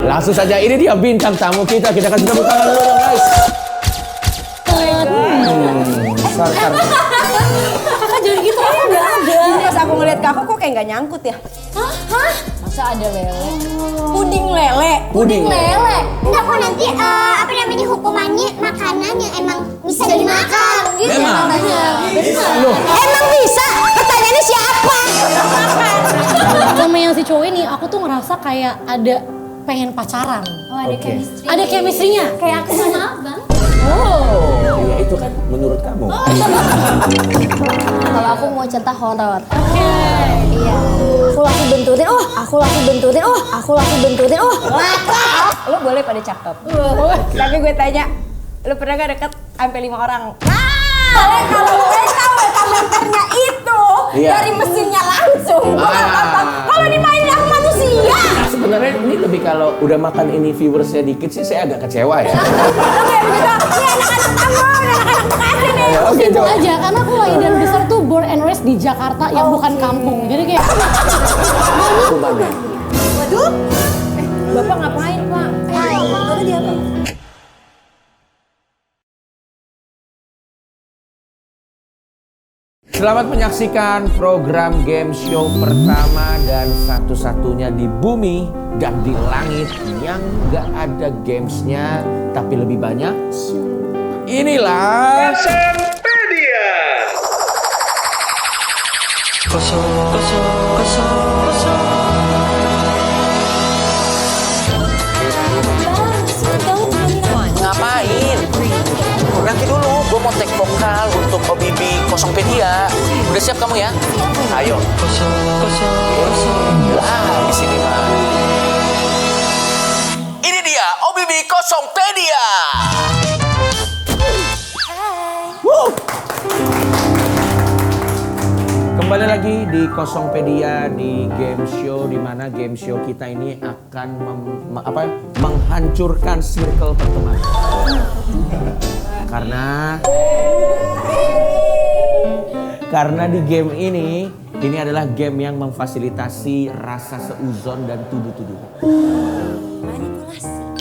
Langsung saja, ini dia bintang tamu kita. Kita kasih tepuk tangan dulu dong, guys. Sarkar. Kakak jadi gitu kan udah ada. Pas aku ngeliat kakak kok kayak nggak nyangkut ya? Hah? Masa ada lele? Puding lele. Puding lele. Enggak kok nanti apa namanya hukumannya makanan yang emang bisa dimakan. Gitu Memang. Loh. Emang bisa? Pertanyaannya siapa? Sama yang si cowok ini, aku tuh ngerasa kayak ada pengen pacaran. Oh, ada Oke. chemistry. Ada chemistry-nya. Kayak aku sama Abang. Oh, ya itu kan menurut kamu. Kalau aku mau cerita horor. Oke. Iya. Aku langsung benturin. Lo boleh pada cakep. Tapi gue tanya, lo pernah gak deket sampai 5 orang? Nah, kalau gue tahu komentarnya itu Iya. dari mesinnya langsung. Gue gak apa-apa. Kalau dimainin sama manusia. Sebenarnya ini lebih kalau udah makan ini viewersnya dikit sih saya agak kecewa ya. Lo kayak begitu, ini anak-anak kamu, anak-anak Bekasi nih. Oke, Simpel coba. aja, karena aku lahir dan besar tuh born and raised di Jakarta yang bukan kampung. Jadi kayak Kubannya. Waduh. Bapak ngapain, Pak? Bapak dia apa? Selamat menyaksikan program game show pertama dan satu-satunya di bumi dan di langit yang gak ada gamesnya tapi lebih banyak. Inilah Kosongpedia. Ngapain? Nanti dulu, gue mau take vokal untuk OBB Kosongpedia. Udah siap kamu ya? Ayo. Di sini mah. Ini dia OBB Kosongpedia. kembali lagi di Kosongpedia, di game show di mana game show kita ini akan menghancurkan circle pertemanan. Karena di game ini adalah game yang memfasilitasi rasa seuzon dan tuduh-tuduhan.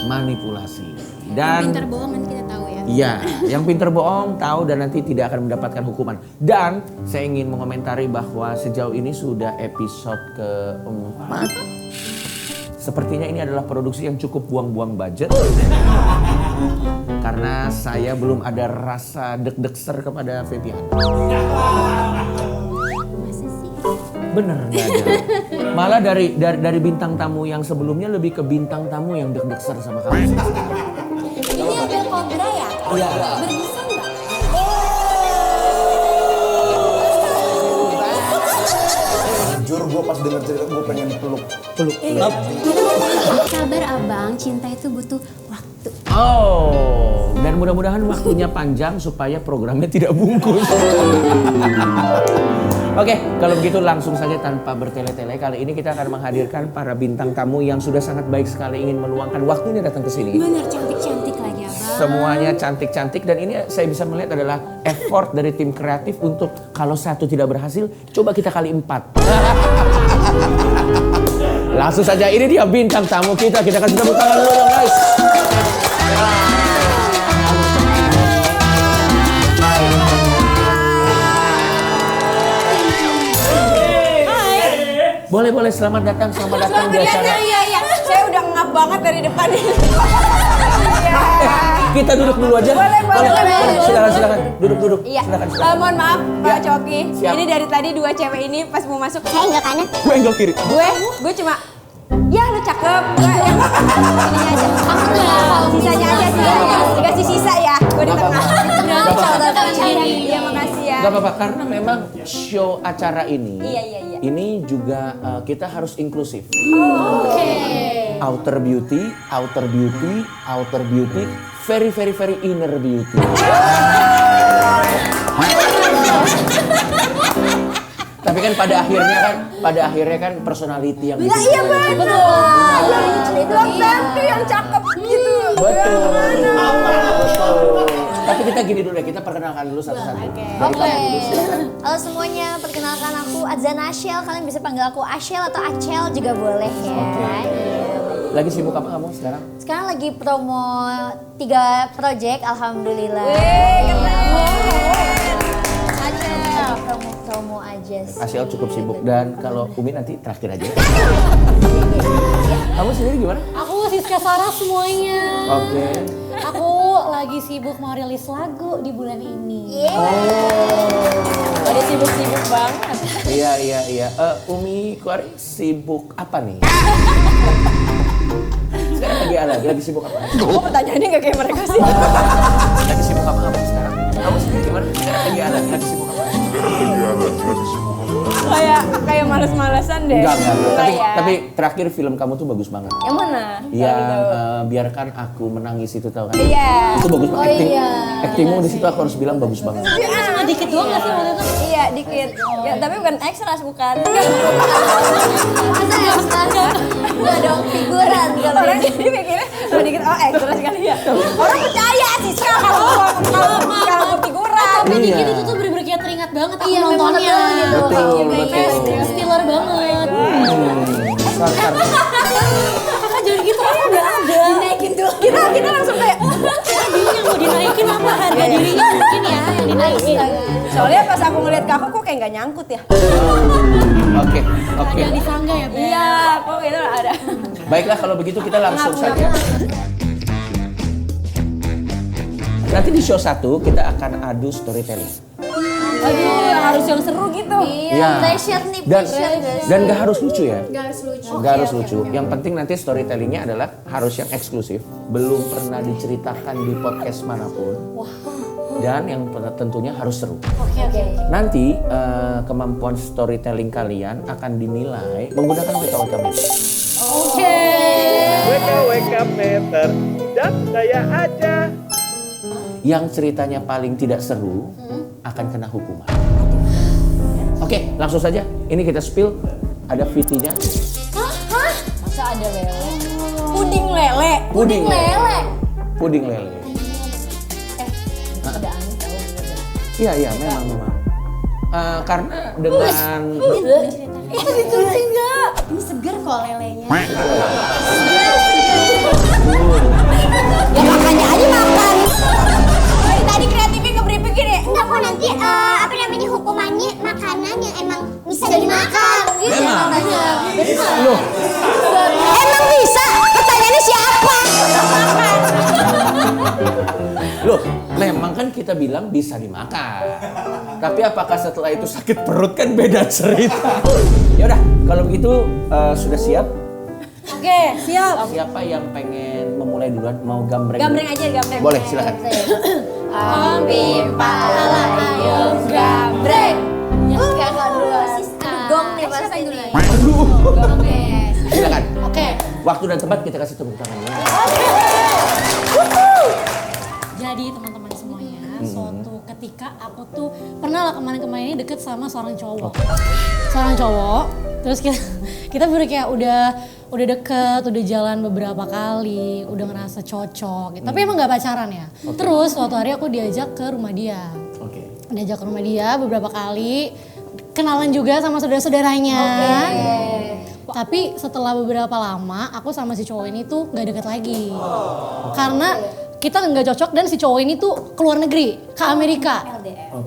Manipulasi. Dan Pintar bohong nanti kita tahu ya. iya, yang pinter bohong tahu dan nanti tidak akan mendapatkan hukuman. Dan saya ingin mengomentari bahwa sejauh ini sudah episode keempat. Sepertinya ini adalah produksi yang cukup buang-buang budget. Karena saya belum ada rasa deg-degser kepada Febian. Masa sih? Bener gak ada. Malah dari bintang tamu yang sebelumnya lebih ke bintang tamu yang deg-degser sama kamu. Ini ada kobra ya? Iya. Berbisa nggak? Jujur gue pas denger cerita gue pengen peluk. Sabar abang, cinta itu butuh waktu. Oh, dan mudah-mudahan waktunya panjang supaya programnya tidak bungkus. Oke, kalau begitu langsung saja tanpa bertele-tele, kali ini kita akan menghadirkan para bintang tamu yang sudah sangat baik sekali ingin meluangkan waktunya datang ke sini. Bener cantik-cantik lagi abang. Semuanya cantik-cantik dan ini saya bisa melihat adalah effort dari tim kreatif untuk kalau satu tidak berhasil, coba kita kali 4. Langsung saja, ini dia bintang tamu kita. Kita kasih tepuk tangan dulu dong, guys. Boleh, selamat datang di acara. Iya. Saya udah ngap banget dari depan ini. Kita duduk dulu aja. Boleh. Silakan. Duduk. Iya. Silakan. Mohon maaf, Pak Coki. Siap. Ini dari tadi 2 cewek ini pas mau masuk. Saya nggak kanan. Gue enggak kiri. Gue cuma, ya lu cakep. Gue yang ini aja. Sisanya aja dikasih sisa ya. Gue di tengah. Iya, makasih ya. Gak apa-apa, karena memang show acara ini, Iya. ini juga kita harus inklusif. oke. Outer beauty, very inner beauty. Tapi kan pada akhirnya kan personality yang Iya, iya betul. Belum tentu yang cakep gitu. Betul. Tapi kita gini dulu deh, kita perkenalkan dulu satu-satu. Oke. Halo semuanya, perkenalkan aku Adzan Ashel. Kalian bisa panggil aku Ashel atau Acel juga boleh ya. Lagi sibuk apa kamu sekarang? Sekarang lagi promo 3 project, alhamdulillah. Aja promo aja sih. Asiel cukup sibuk dan kalau Umi nanti terakhir aja. Kamu sendiri gimana? Aku Siska Sarah semuanya. Oke. Aku lagi sibuk mau rilis lagu di bulan ini. Ada sibuk-sibuk banget. Iya. Umi Kuari sibuk apa nih? Sekarang lagi sibuk apa? Kok pertanyaannya gak kayak mereka sih? Lagi sibuk apa kamu sekarang? Kamu sendiri gimana? Sekarang lagi sibuk apa? kayak males-malesan deh. Enggak. ya. Tapi terakhir film kamu tuh bagus banget. Yang mana? Yang biarkan aku menangis itu tahu kan? Iya. Itu bagus banget. iya. Actingmu di situ aku harus bilang bagus banget. Cuma dikit doang gak sih waktu itu? Iya, dikit. Ya, tapi bukan extras, bukan. Enggak dong, figuran kalau Orang jadi mikirnya kalau dikit extras kali ya. Orang percaya sih kalau figuran. Tapi Iya. dikit itu tuh bener-bener kayak teringat banget aku Iya, nontonnya. Betul. Stealer banget. Sarkar. Kakak jadi gitu aku udah ada. Dinaikin dulu. Kita langsung kayak Dirinya mau dinaikin apa harga dirinya mungkin ya yang dinaikin. soalnya pas aku ngeliat ke aku kok kayak gak nyangkut ya. Oke. Ada yang disangga ya, Beb? Iya, kok itu ada. Baiklah kalau begitu kita langsung saja. Nanti di show 1 kita akan adu storytelling. Aduh, harus yang seru gitu. Iya. pressure nih, Dan pressure guys. dan gak harus lucu ya. Gak harus lucu. Gak harus lucu. Yang penting nanti storytellingnya adalah harus yang eksklusif, belum pernah diceritakan di podcast manapun. Dan yang tentunya harus seru. Oke. Nanti kemampuan storytelling kalian akan dinilai menggunakan WKWK Meter. Oke. WKWK meter dan saya aja. Yang ceritanya paling tidak seru akan kena hukuman. Oke, langsung saja. Ini kita spill. Ada VT-nya. Masa ada lele? Puding lele. Puding lele. Puding lele. Ada angin tahu gitu. Iya, memang. Karena dengan Itu ditulis enggak? Ini seger kok lelenya. Ya makanya aja makan. Dari tadi kreatifnya nge-briefing gini. Enggak kok nanti hukumannya makanan yang emang bisa dimakan. Gitu. Memang. Benar. Loh, Emang bisa? Pertanyaannya siapa? loh, memang kan kita bilang bisa dimakan. Tapi apakah setelah itu sakit perut kan beda cerita. Ya udah, kalau begitu sudah siap? Oke, siap. Siapa yang pengen memulai duluan? Mau gambreng? Gambreng aja, gambreng. Boleh, silakan. Ambil pala, ayo gambreng. Kakak dulu. Gong nih pasti nih. Silakan. Oke. Waktu dan tempat kita kasih tepuk tangannya. Jadi teman-teman semuanya, suatu ketika aku tuh pernah lah kemarin-kemarin ini deket sama seorang cowok. Seorang cowok, terus kita baru kayak udah deket, udah jalan beberapa kali, udah ngerasa cocok gitu. Tapi emang gak pacaran ya. Terus suatu hari aku diajak ke rumah dia. Oke. Diajak ke rumah dia beberapa kali, kenalan juga sama saudara-saudaranya. Tapi setelah beberapa lama, aku sama si cowok ini tuh gak deket lagi. Karena kita nggak cocok dan si cowok ini tuh keluar negeri, ke Amerika.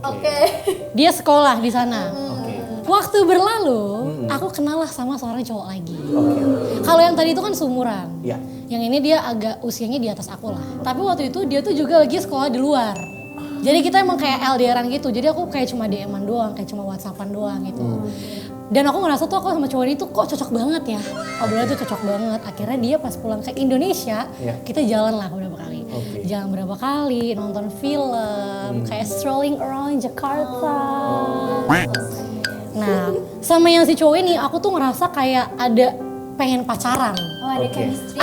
Oke. Dia sekolah di sana. Oke. Waktu berlalu, aku kenal lah sama seorang cowok lagi. Kalau yang tadi itu kan seumuran. Ya. Yang ini dia agak usianya di atas aku lah. Tapi waktu itu dia tuh juga lagi sekolah di luar. Jadi kita emang kayak LDRan gitu. Jadi aku kayak cuma DM-an doang, kayak cuma WhatsAppan doang gitu. Dan aku ngerasa tuh aku sama cowok ini tuh kok cocok banget ya. Obrolannya tuh cocok banget. Akhirnya dia pas pulang ke Indonesia, kita jalan lah beberapa kali. Jalan beberapa kali, nonton film, kayak strolling around Jakarta. Nah, sama yang si cowok ini aku tuh ngerasa kayak ada pengen pacaran. Oh, ada chemistry.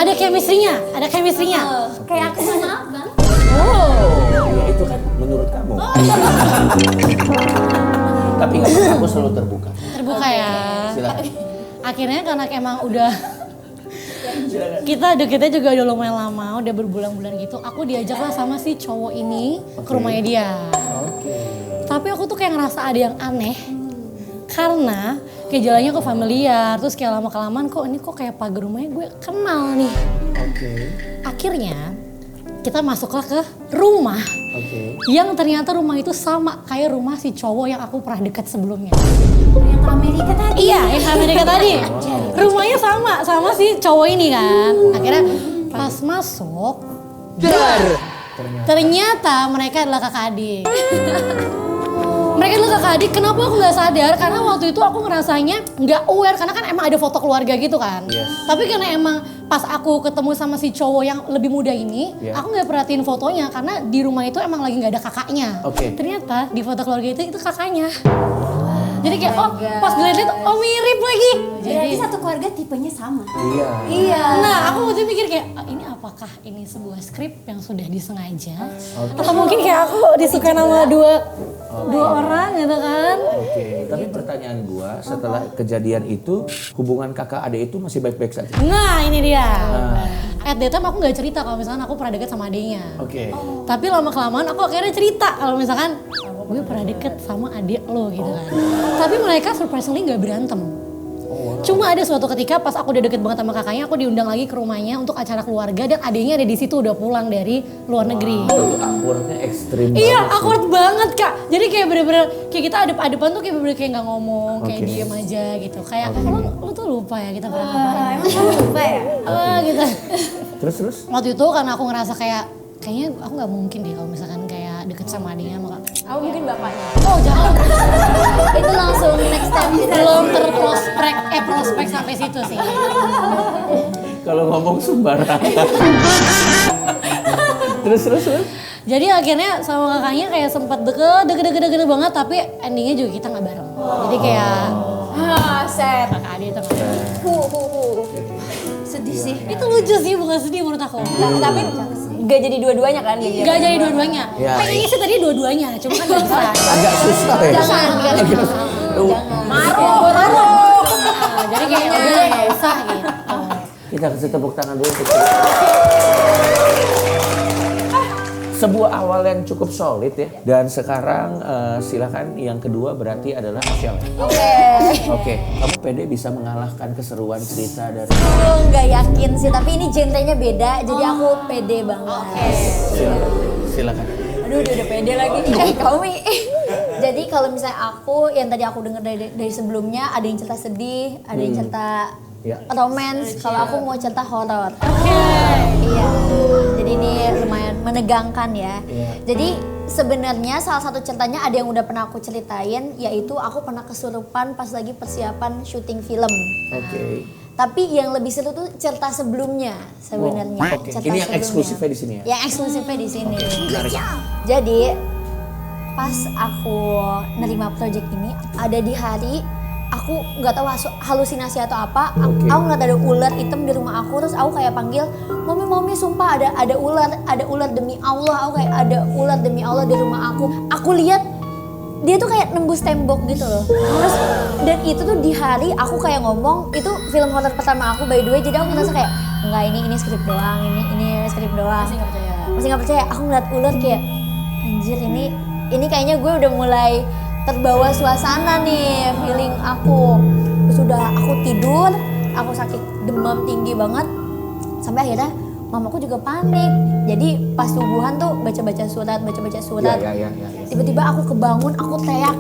Ada chemistry-nya. Kayak aku sama Abang. Ya itu kan menurut kamu. Tapi nggak apa-apa, aku selalu terbuka. Terbuka ya. Silakan. Akhirnya karena emang udah kita deketnya juga udah lumayan lama, udah berbulan-bulan gitu. Aku diajak lah sama si cowok ini ke rumahnya dia. Tapi aku tuh kayak ngerasa ada yang aneh. Karena kayak jalannya kok familiar, terus kayak lama-kelamaan kok ini kok kayak pagar rumahnya gue kenal nih. Oke. Akhirnya kita masuklah ke rumah yang ternyata rumah itu sama kayak rumah si cowok yang aku pernah dekat sebelumnya. Yang ke Amerika tadi. Iya, yang ke Amerika tadi. Rumahnya sama si cowok ini kan. Akhirnya pas masuk, ternyata mereka adalah kakak adik. Mereka adalah kakak adik, kenapa aku gak sadar? Karena waktu itu aku ngerasanya gak aware, karena kan emang ada foto keluarga gitu kan. Tapi karena emang pas aku ketemu sama si cowok yang lebih muda ini, aku gak perhatiin fotonya karena di rumah itu emang lagi gak ada kakaknya. Ternyata di foto keluarga itu kakaknya. Jadi kayak pas dilihat mirip lagi. Jadi satu keluarga tipenya sama. Iya. Nah aku waktu itu mikir kayak ini apakah ini sebuah skrip yang sudah disengaja? Atau mungkin kayak aku disukai sama dua orang gitu kan? Tapi pertanyaan gua setelah kejadian itu hubungan kakak adik itu masih baik-baik saja. Nah ini dia. At that time aku gak cerita kalau misalkan aku pernah deket sama adiknya. Tapi lama-kelamaan aku akhirnya cerita kalau misalkan gue pernah deket sama adik lo gitu kan. Tapi mereka surprisingly gak berantem. Cuma ada suatu ketika pas aku udah deket banget sama kakaknya, aku diundang lagi ke rumahnya untuk acara keluarga dan adiknya ada di situ udah pulang dari luar negeri. Awkwardnya ekstrim Iya, banget. awkward banget Kak. Jadi kayak bener-bener kayak kita adep-adepan tuh kayak bener-bener kayak gak ngomong, kayak diem aja gitu. Kayak lu tuh lupa ya kita pernah ngapain. Emang kamu lupa ya? Gitu. Terus? Waktu itu karena aku ngerasa kayaknya aku nggak mungkin deh kalau misalkan kayak deket sama adiknya sama Aku mungkin bapaknya. oh jangan Itu langsung next step. belum prospek sampai situ sih. Kalau ngomong sembarangan. terus. Jadi akhirnya sama kakaknya kayak sempat deket banget tapi endingnya juga kita nggak bareng. Jadi kayak Set. kakak adik itu nggak bareng. Sedih sih. Itu lucu sih, bukan sedih menurut aku. Tapi gak jadi dua-duanya kan? Gak jadi dua-duanya. Pengennya sih tadi dua-duanya, cuma kan gak bisa. Agak susah ya. Jangan. Maruk. Jadi kayak udah gak usah gitu. Kita kasih tepuk tangan dulu untuk sebuah awal yang cukup solid ya. Dan sekarang silakan yang kedua berarti adalah Ashel. Oke. Kamu pede bisa mengalahkan keseruan cerita dari... Aku nggak yakin sih, tapi ini genrenya beda, jadi aku pede banget. Silakan. Aduh, udah pede lagi. Kamu jadi kalau misalnya aku, yang tadi aku dengar dari sebelumnya, ada yang cerita sedih, ada yang cerita romance. Kalau aku mau cerita horor. Iya. Jadi ini lumayan menegangkan ya. Jadi sebenarnya salah satu ceritanya ada yang udah pernah aku ceritain, yaitu aku pernah kesurupan pas lagi persiapan syuting film. Tapi yang lebih seru tuh cerita sebelumnya sebenarnya. Ini yang eksklusifnya di sini ya? Yang eksklusifnya di sini. Jadi pas aku nerima project ini, ada di hari aku nggak tahu halusinasi atau apa, aku ngeliat ada ular hitam di rumah aku, terus aku kayak panggil, mami sumpah ada ular demi Allah, aku kayak ada ular demi Allah di rumah aku. Aku lihat dia tuh kayak nembus tembok gitu loh. Terus dan itu tuh di hari aku kayak ngomong, itu film horor pertama aku by the way, jadi aku ngerasa kayak enggak, ini skrip doang, ini skrip doang. Masih nggak percaya. Aku ngeliat ular kayak anjir, ini kayaknya gue udah mulai terbawa suasana nih, feeling aku. Terus udah aku tidur, aku sakit demam tinggi banget. Sampai akhirnya mamaku juga panik. Jadi pas subuhan tuh baca-baca surat. Tiba-tiba aku kebangun, aku teriak.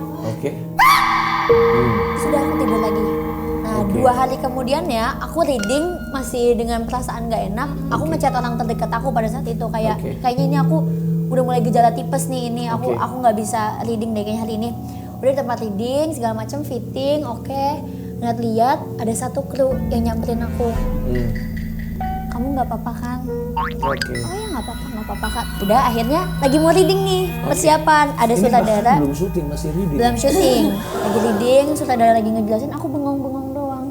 Sudah aku tidur lagi. Nah 2 hari kemudian ya, aku reading masih dengan perasaan gak enak. Aku ngechat orang terdekat aku pada saat itu, kayaknya ini aku udah mulai gejala tipes nih, ini aku nggak bisa reading deh kayaknya hari ini. Udah di tempat reading segala macam, fitting, lihat ada satu kru yang nyamperin aku. Kamu nggak apa-apa kan? Oh ya nggak apa-apa kan. Udah akhirnya lagi mau reading nih, persiapan. Ada sutradara. Belum syuting, masih reading. Belum syuting, lagi reading, sutradara lagi ngejelasin, aku bengong doang.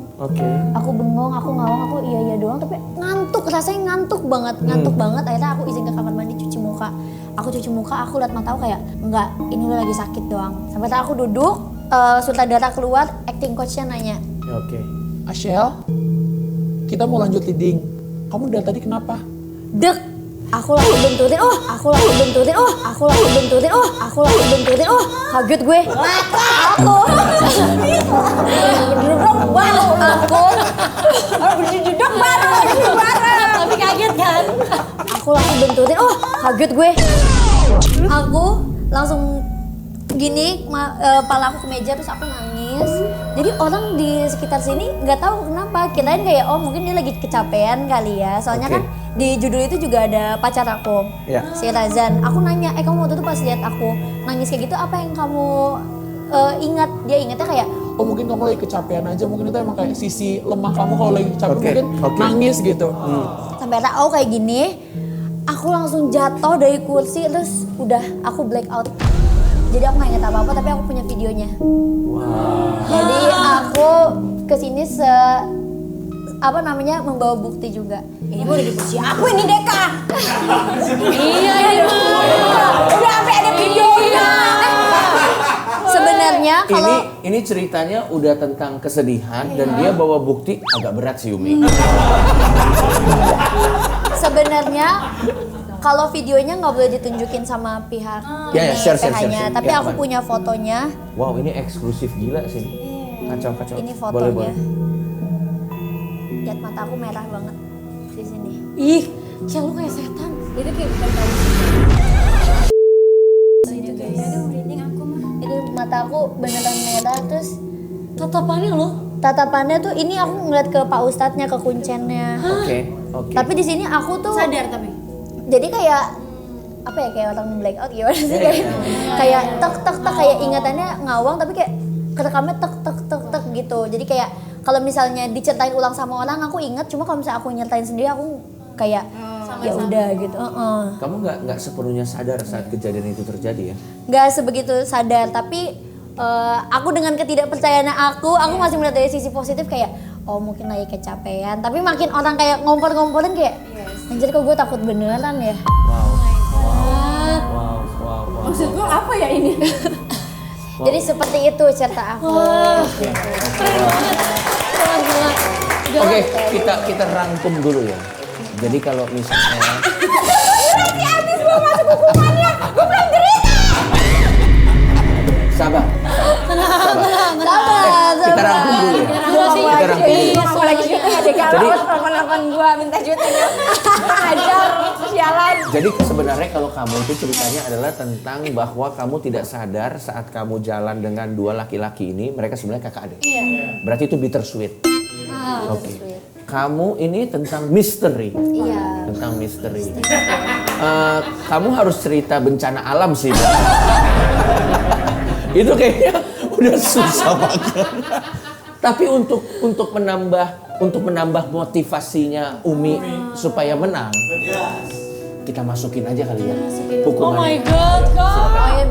Aku bengong, aku ngawang, aku iya doang, tapi ngantuk, rasanya ngantuk banget. Akhirnya aku izin ke kamar mandi cuci muka. Aku cuci muka, aku liat mata aku kayak, enggak, ini lu lagi sakit doang. Sampai aku duduk, sutradara keluar, acting coachnya nanya. Ashel, kita mau lanjut leading. Kamu dari tadi kenapa? Dek, Aku langsung bentutin, aku langsung bentutin, aku langsung bentutin, aku langsung bentutin, kaget gue. Aku berduduk baru aku berduduk baru. Tapi kaget kan? Aku langsung bentutin, kaget gue. Aku langsung gini, pala aku ke meja terus aku nangis. Jadi orang di sekitar sini nggak tahu kenapa, kirain kayak mungkin dia lagi kecapean kali ya. Soalnya kan di judul itu juga ada pacar aku, si Razan. Aku nanya, kamu waktu itu pas lihat aku nangis kayak gitu apa yang kamu ingat? Dia ingatnya kayak, mungkin kamu lagi kecapean aja, mungkin itu emang kayak sisi lemah kamu kalau lagi capek mungkin nangis gitu. Sampai tahu kayak gini, aku langsung jatuh dari kursi terus udah aku black out. Jadi aku nggak ingat apa-apa tapi aku punya videonya. Jadi aku kesini membawa bukti juga. Ini udah dipuji aku ini Deka. Iya ini mah. Udah sampai ada videonya. Sebenarnya kalau ini ceritanya udah tentang kesedihan dan dia bawa bukti agak berat sih Umi. sebenarnya kalau videonya nggak boleh ditunjukin sama pihak share. PH-nya, tapi aku punya fotonya. Wow, ini eksklusif gila sih. Kacau. Ini fotonya. Boleh. Lihat mata aku merah banget di sini. Ih, ya lu kayak setan. Itu kayak bukan tahu. Itu mata aku beneran merah terus Tatapannya lo? tatapannya tuh ini aku ngeliat ke Pak Ustadznya, ke kuncennya. Oke. Tapi di sini aku tuh Sadar tapi? jadi kayak apa ya, kayak orang blackout gimana sih, kayak tek kayak ingatannya ngawang tapi kayak kerekamnya tek gitu. Jadi kayak kalau misalnya diceritain ulang sama orang aku ingat, cuma kalau misalnya aku nyertain sendiri aku kayak ya udah gitu. Kamu nggak sepenuhnya sadar saat kejadian itu terjadi ya? Nggak sebegitu sadar, tapi aku dengan ketidakpercayaan aku masih melihat dari sisi positif kayak mungkin lagi kecapean. Tapi makin orang kayak ngompor-ngomporin kayak anjir kok gue takut beneran ya. Wow. Maksud gue apa ya ini? Jadi seperti itu cerita aku. Oke, kita rangkum dulu ya. Jadi kalau misalnya Berarti abis gue masuk hukumannya, gue belum cerita. sabar. Sabar. Kita rangkum dulu ya. Kita rangkum dulu. Lagi syuting aja kalau telepon gue minta syuting ya. Ajar, sialan. Jadi sebenarnya kalau kamu itu ceritanya adalah tentang bahwa kamu tidak sadar saat kamu jalan dengan dua laki-laki ini, mereka sebenarnya kakak adik. Iya. Berarti itu bittersweet. Oke. Kamu ini tentang misteri. Iya. Tentang misteri. Kamu harus cerita bencana alam sih. Itu kayaknya udah susah banget. Tapi untuk menambah motivasinya Umi supaya menang, kita masukin aja kali ya Oh my hukumannya. god, Kak. Oh ya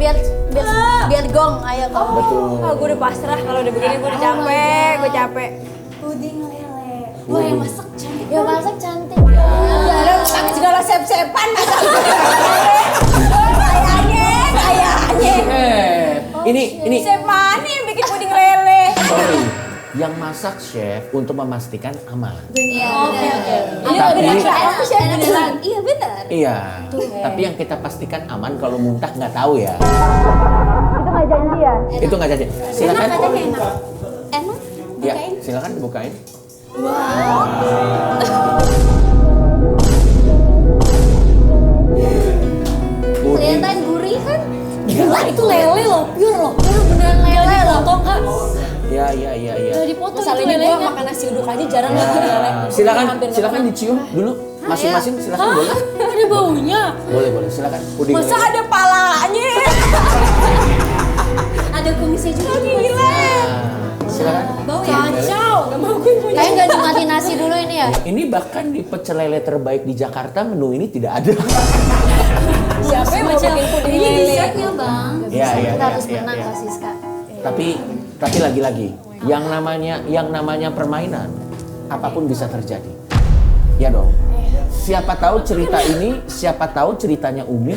biar gong, ayo gong. Betul. Gue udah pasrah kalau udah begini, gue udah capek, gue capek. Puding lele. Wah yang masak cantik. Ya masak cantik. Ada segala sep-sepan masak. Ini Chef mana yang bikin puding lele? sorry, yang masak chef untuk memastikan aman. Iya. Oke. Aku chef beneran. Iya bener. Iya. Tapi yang kita pastikan aman, kalau muntah nggak tahu ya. Itu nggak janji ya? Itu nggak jadi. Silakan. Enak. Ya, silakan bukain. Kelihatan gurih kan? Gila itu lele loh, pure loh. Beneran lele loh, tau Kak? Ya. Udah dipotong itu Masalahnya gue lelenya. makan nasi uduk aja jarang makan lele. Silakan dicium dulu masing-masing, silakan boleh. Ada baunya. Boleh, silakan. Puding. Masa ada palanya? Ada kumisnya juga. Gila. Silakan. Bau ya? Kacau. Gak mau gue punya. Kayaknya nggak nikmatin nasi dulu ini ya? Ini bahkan di pecel lele terbaik di Jakarta menu ini tidak ada. Siapa yang mau bikin puding lele? Dessertnya bang. Iya. Kita harus menang Kak Siska. Tapi lagi-lagi yang namanya permainan apapun bisa terjadi. Ya dong. Siapa tahu ceritanya Umi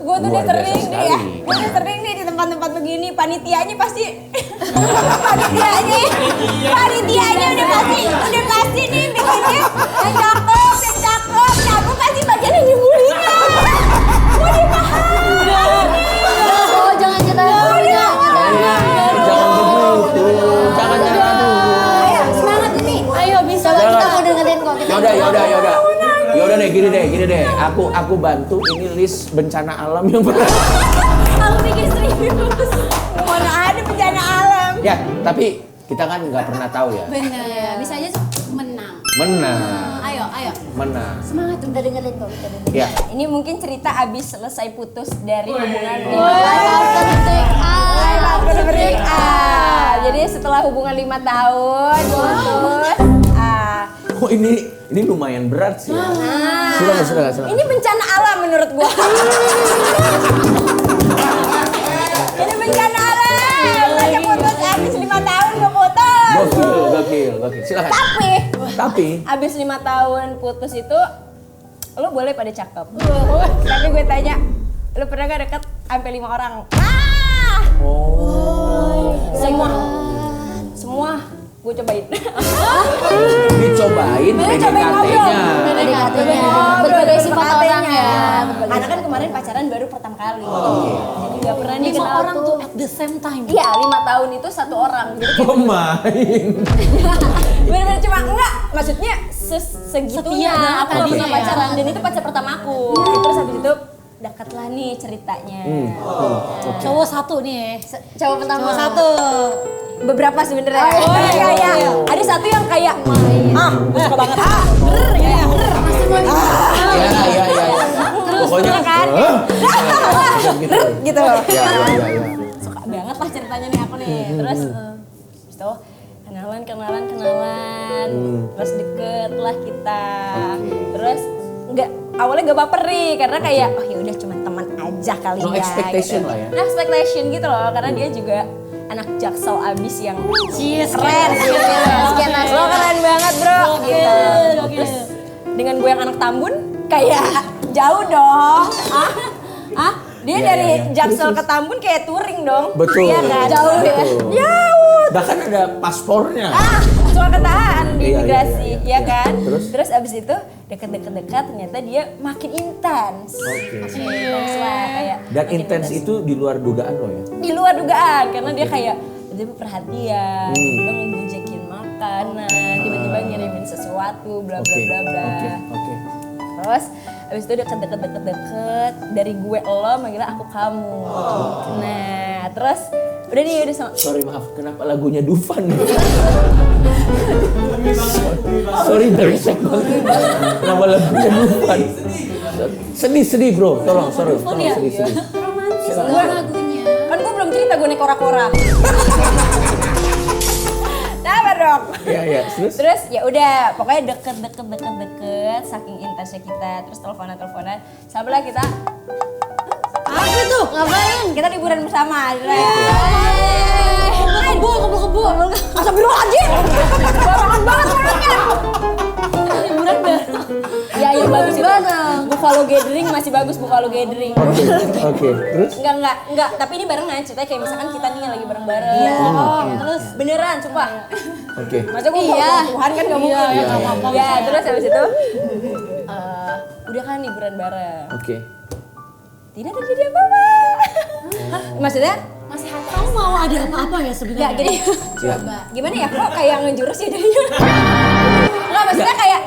Gue tuh udah luar biasa sering nih ya. sekali. Gue udah sering nih di tempat-tempat begini. Panitianya pasti. panitianya udah pasti nih bikinnya yang cakep. Nah gue pasti bagian yang nyembunyinya. Oke, aku bantu ini list bencana alam yang Aku pikir serius. Mana ada bencana alam. Ya, tapi kita kan nggak pernah tahu ya. Bener. Bisa aja menang. Menang. Ayo. Menang. Semangat kita dengerin kok, kita dengerin. Ya. Ini mungkin cerita abis selesai putus dari hubungan break up. Jadi setelah hubungan 5 tahun putus. Oh ini lumayan berat sih. Ya. Silakan. Ini bencana alam menurut gua. Ini bencana alam. Lagi putus abis 5 tahun gua putus. Gokil. Silakan. Tapi Abis 5 tahun putus itu lo boleh pada cakep. Tapi gue tanya, lo pernah gak deket sampai 5 orang? Semua gue cobain. dicobain PDKT-nya. Berbagai sifat orang ya. Karena kan kemarin pacaran baru pertama kali. Jadi gak pernah 5 dikenal orang tuh at the same time. Iya, 5 tahun itu 1 orang. Jadi Pemain. bener-bener cuma enggak, maksudnya segitunya Setia aku tadi pernah ya. pacaran dan itu pacar pertama aku. Terus habis itu dekat lah nih ceritanya. Cowok satu nih ya. Cowok pertama Cowok satu. beberapa sebenarnya. Ada satu yang kayak gue suka banget. Iya. Pokoknya kan? Gitu. Ya. Suka banget lah ceritanya nih aku nih. Terus habis itu kenalan. Terus deket lah kita. Terus awalnya gak baper nih karena kayak oh ya udah cuma teman aja kali No ya. expectation gitu. lah ya. No expectation gitu loh karena dia juga anak Jaksel abis yang Keren. lo keren banget bro gitu. Terus dengan gue yang anak Tambun kayak jauh dong. Dia Iya, dari iya. Jaksel ke Tambun kayak touring dong. Betul. Iya kan? Jauh ya. Betul. Jauh. Bahkan ada paspornya. Cuma ketahan di Iya, imigrasi, iya. ya kan? Terus? Abis itu dekat ternyata dia makin intens. Oke. Intens lah kayak. Dan makin intens itu di luar dugaan lo ya. di luar dugaan karena dia kayak tiba-tiba perhatian, tiba-tiba ngebujekin makanan, tiba-tiba ngirimin sesuatu, bla bla bla bla. Oke. Terus abis itu deket dari gue lo manggilnya aku kamu. Nah terus udah nih udah sama. Sorry maaf, kenapa lagunya Dufan? Sorry beresek banget. Kenapa lagunya Dufan? Sedih bro, tolong sedih. Kan gue belum cerita gue naik kora-kora. Sabar dong. Iya, Terus ya udah, pokoknya deket saking intensnya kita, terus teleponan. Sabarlah kita. Apa tuh? Ngapain? Kita liburan bersama. Kebo. Astagfirullahaladzim. Barangan banget orangnya. Liburan bareng. Ya bagus itu. Buffalo Gathering masih bagus Buffalo Gathering. Oke. Terus? Enggak, tapi ini barengan ceritanya kayak misalkan kita nih lagi bareng-bareng. Terus beneran sumpah. Oke. Masa gue Tuhan kan gak mungkin. Ya, terus habis itu udah kan liburan bareng. Oke. Tidak terjadi apa-apa. Maksudnya Masih kamu mau ada apa-apa ya sebenarnya? enggak gini. Coba. Gimana ya kok kayak ngejurus ya jadinya. Enggak maksudnya kayak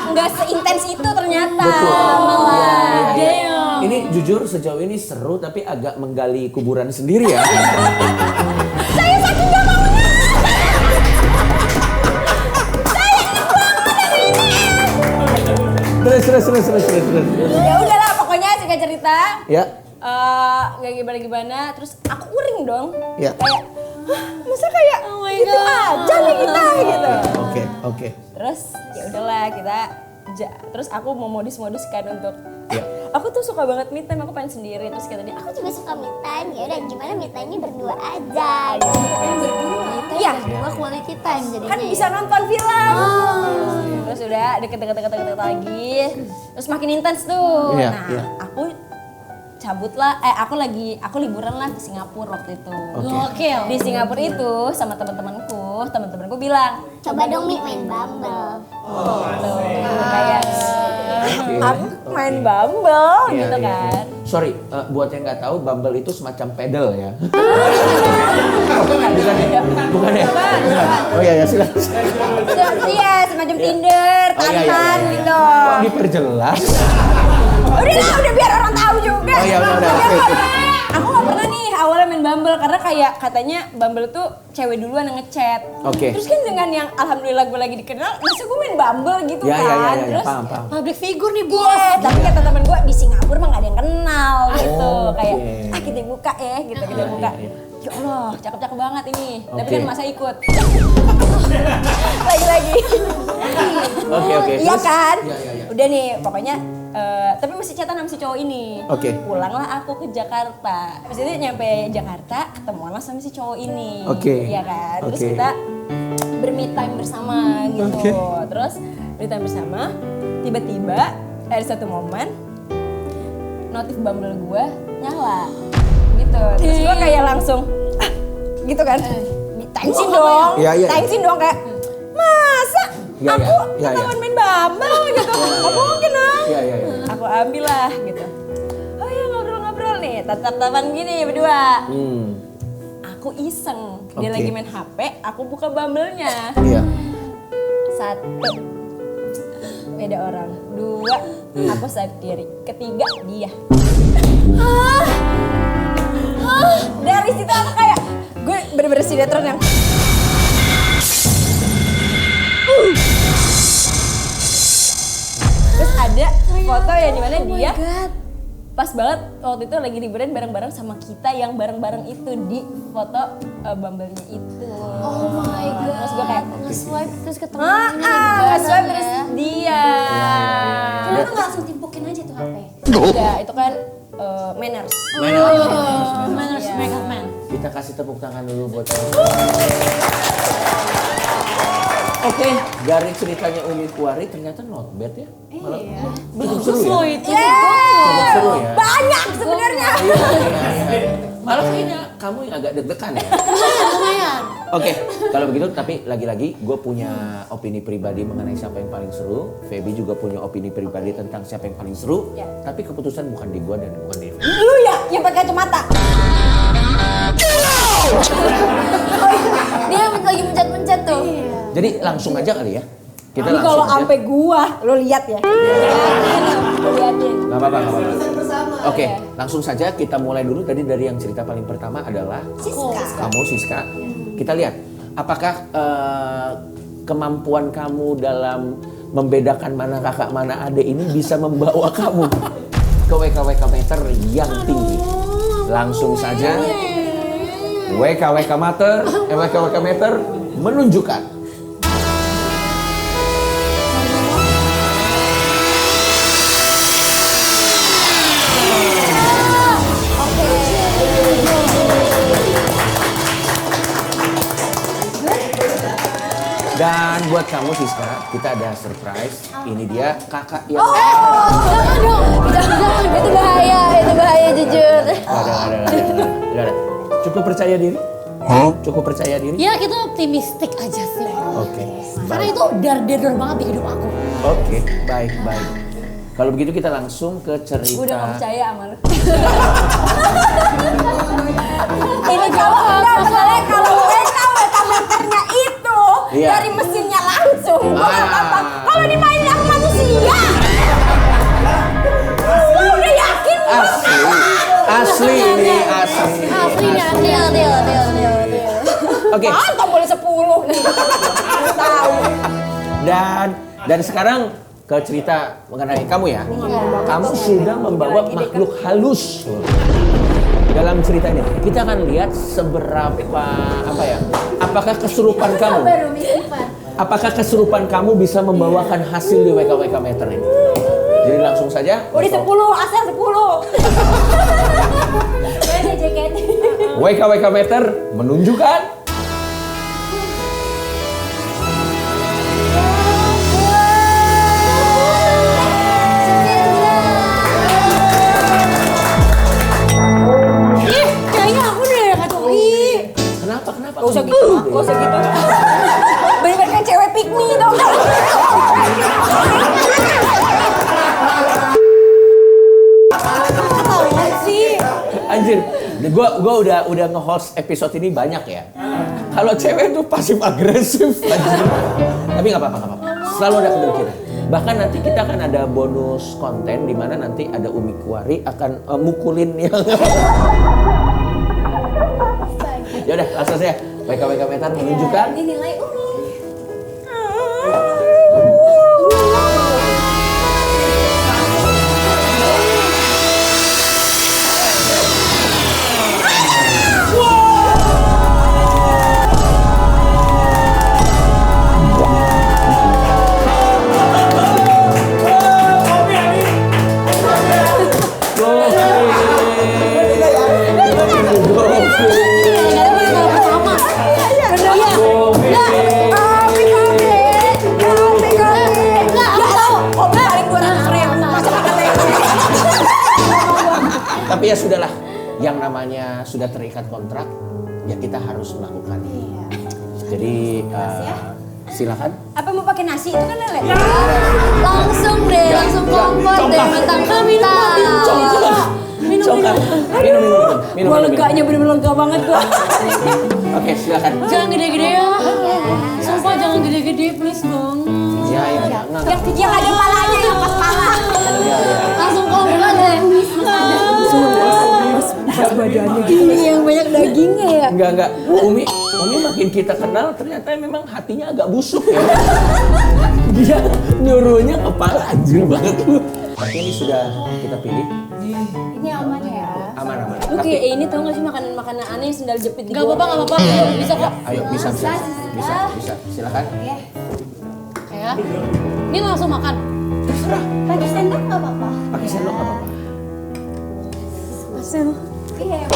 enggak seintens itu ternyata. Betul. Malah. Ini jujur sejauh ini seru tapi agak menggali kuburan sendiri ya. Saya saking gak maunya. Terus. Ya udahlah pokoknya singkat cerita. Ya. Gak gimana terus aku uring dong. Ya. Kayak masa kayak gitu aja nih kita gitu. Oke. Terus ya udahlah kita terus aku mau modus kan untuk Ya. aku tuh suka banget me time, aku pengen sendiri. Terus kata dia Aku juga suka me time. Ya udah gimana me time-nya berdua aja. iya Berdua quality time jadi. kan bisa nonton film. Terus udah deket lagi. Terus makin intens tuh. Iya, Nah iya. aku aku liburan lah ke Singapura waktu itu. Gokil. Di Singapura itu sama teman-temanku bilang Coba dong Mi main Bumble. kayak aku main Bumble Iya, gitu iya. kan. Sorry, buat yang nggak tahu Bumble itu semacam pedal ya. Bukan ya? Oh iya silakan. Iya semacam Tinder, Oh, iya, Tantan iya. gitu. Kok diperjelas? Udah biar orang tahu juga. Oh ya udah. Aku nggak pernah nih awalnya main Bumble karena kayak katanya Bumble tuh cewek duluan yang ngechat. Oke. Terus kan dengan yang alhamdulillah gue lagi dikenal, masa gue main Bumble gitu Ya, kan. ya, Terus paham. Public figure nih bos. iya, tapi kata teman gue di Singapura mah gak ada yang kenal gitu. Oke. Kayak kita buka ya gitu, kita buka. iya. Ya Allah, cakep-cakep banget ini. Tapi Oke. kan masa ikut. Lagi-lagi. Oke. Iya Terus? kan? Iya. Udah nih, pokoknya tapi masih chatan sama si cowok ini. Oke. Pulanglah aku ke Jakarta. Pas itu nyampe Jakarta, ketemuanlah sama si cowok ini. Oke. Iya kan? Terus Oke. kita berme time bersama gitu. Oke. Terus berme time bersama, tiba-tiba ada satu momen notif Bumble gue nyala. Gitu. Terus gue kayak langsung gitu kan. Tensin dong. Iya. Tensin dong kayak masa Iya, aku iya. ketahuan main Bumble gitu. Gak mungkin dong. Iya. Aku ambil lah gitu. Oh ya ngobrol-ngobrol nih, tatap-tatapan gini berdua. Aku iseng, dia Oke. lagi main HP, aku buka Bumble-nya. Iya. 1, beda orang. 2, aku swipe kiri. 3, dia. Dari situ aku kayak, gue bener-bener sinetron yang terus ada foto yang dimana dia pas banget waktu itu lagi liburan bareng-bareng sama kita yang bareng-bareng itu di foto Bumble-nya itu. Oh my god. Terus gue kayak nge-swipe terus ketemu nge-swipe terus dia. Kenapa nggak langsung timpukin aja tuh HP? Enggak, itu kan manners. Manners make up man. Kita kasih tepuk tangan dulu buat Oke, dari ceritanya Umi Kuari ternyata not bad ya. Malah cukup seru ya. itu. Cukup seru ya. Banyak sebenarnya. Iya. Malah kayaknya kamu yang agak deg-degan ya. Lumayan. Oke, kalau begitu tapi lagi-lagi gue punya opini pribadi mengenai siapa yang paling seru. Feby juga punya opini pribadi tentang siapa yang paling seru. Ya. Tapi keputusan bukan di gue dan bukan di Feby. Lu ya yang pakai kacamata. Dia lagi mencet-mencet tuh. Jadi langsung aja kali ya. Kita Ini kalau langsung aja. sampai gua, lu lihat ya. Lu liatin. Gak apa-apa. Oke, langsung saja kita mulai dulu. Tadi dari yang cerita paling pertama adalah kamu Siska. Kita lihat apakah kemampuan kamu dalam membedakan mana kakak mana adik ini bisa membawa kamu ke WKWK meter yang tinggi. Langsung saja WKWK meter menunjukkan dan buat kamu Siska, kita ada surprise. Ini dia kakak yang Jangan dong. Jangan. Itu bahaya jujur. Gak ada. Cukup percaya diri? Cukup percaya diri? Ya kita optimistik aja sih. Oke. Karena itu dar-dar banget di hidup aku. Oke, baik. Kalau begitu kita langsung ke cerita. Gue udah gak percaya sama lu. Ini kalau enggak masalahnya kalau WKWK meternya itu Iya. dari mesinnya langsung. Gue gak apa-apa. Kalau dimainin sama manusia. Gue udah yakin. Asli ini asli. Aslinya Deal. Oke. Mantap boleh 10 nih. Lu tahu. Dan sekarang ke cerita mengenai kamu ya. Kamu sudah membawa makhluk halus dalam cerita ini. Kita akan lihat seberapa apakah kesurupan kamu? Apakah kesurupan kamu bisa membawakan hasil di WKWK meter ini? Jadi langsung saja. Udah 10, asal 10. Beda jaket. WKWK meter menunjukkan kayaknya aku udah kacoi. kenapa? Gak usah gitu, gak usah gitu. Bener-bener kayak cewek pick me dong. Apaan sih? Anjir, gua udah nge-host episode ini banyak ya. Kalau cewek tuh pasif agresif anjir. Tapi nggak apa-apa. Selalu ada kemungkinan. Bahkan nanti kita akan ada bonus konten di mana nanti ada Umi Kuari akan mukulin yang Ya udah, langsung saja. WKWK Meter menunjukkan Ini nilai Umi. Tapi ya sudahlah, yang namanya sudah terikat kontrak, ya kita harus melakukannya. Jadi silakan. Apa mau pakai nasi itu kan lele? Langsung deh, langsung kompor deh mentang-mentang. Minum. Gua leganya bener-bener lega banget gua. Oke, silakan. Jangan gede-gede ya. Sumpah jangan gede-gede please dong. Ya. Yang ada palanya, yang pas pala. Langsung kompor deh. Pas badannya gini yang banyak dagingnya ya. Enggak. Umi makin kita kenal ternyata memang hatinya agak busuk ya. Dia nyuruhnya kepala anjir banget lu. Tapi ini sudah kita pilih. Ini aman ya. Aman. Lu kayak ini tau gak sih makanan-makanan aneh yang sendal jepit di Gak apa-apa. Bisa kok. Ayo bisa. Silakan. Ya. Ini langsung makan. Terserah. Pakai sendok nggak apa-apa. Pakai sendok nggak apa-apa. Iya.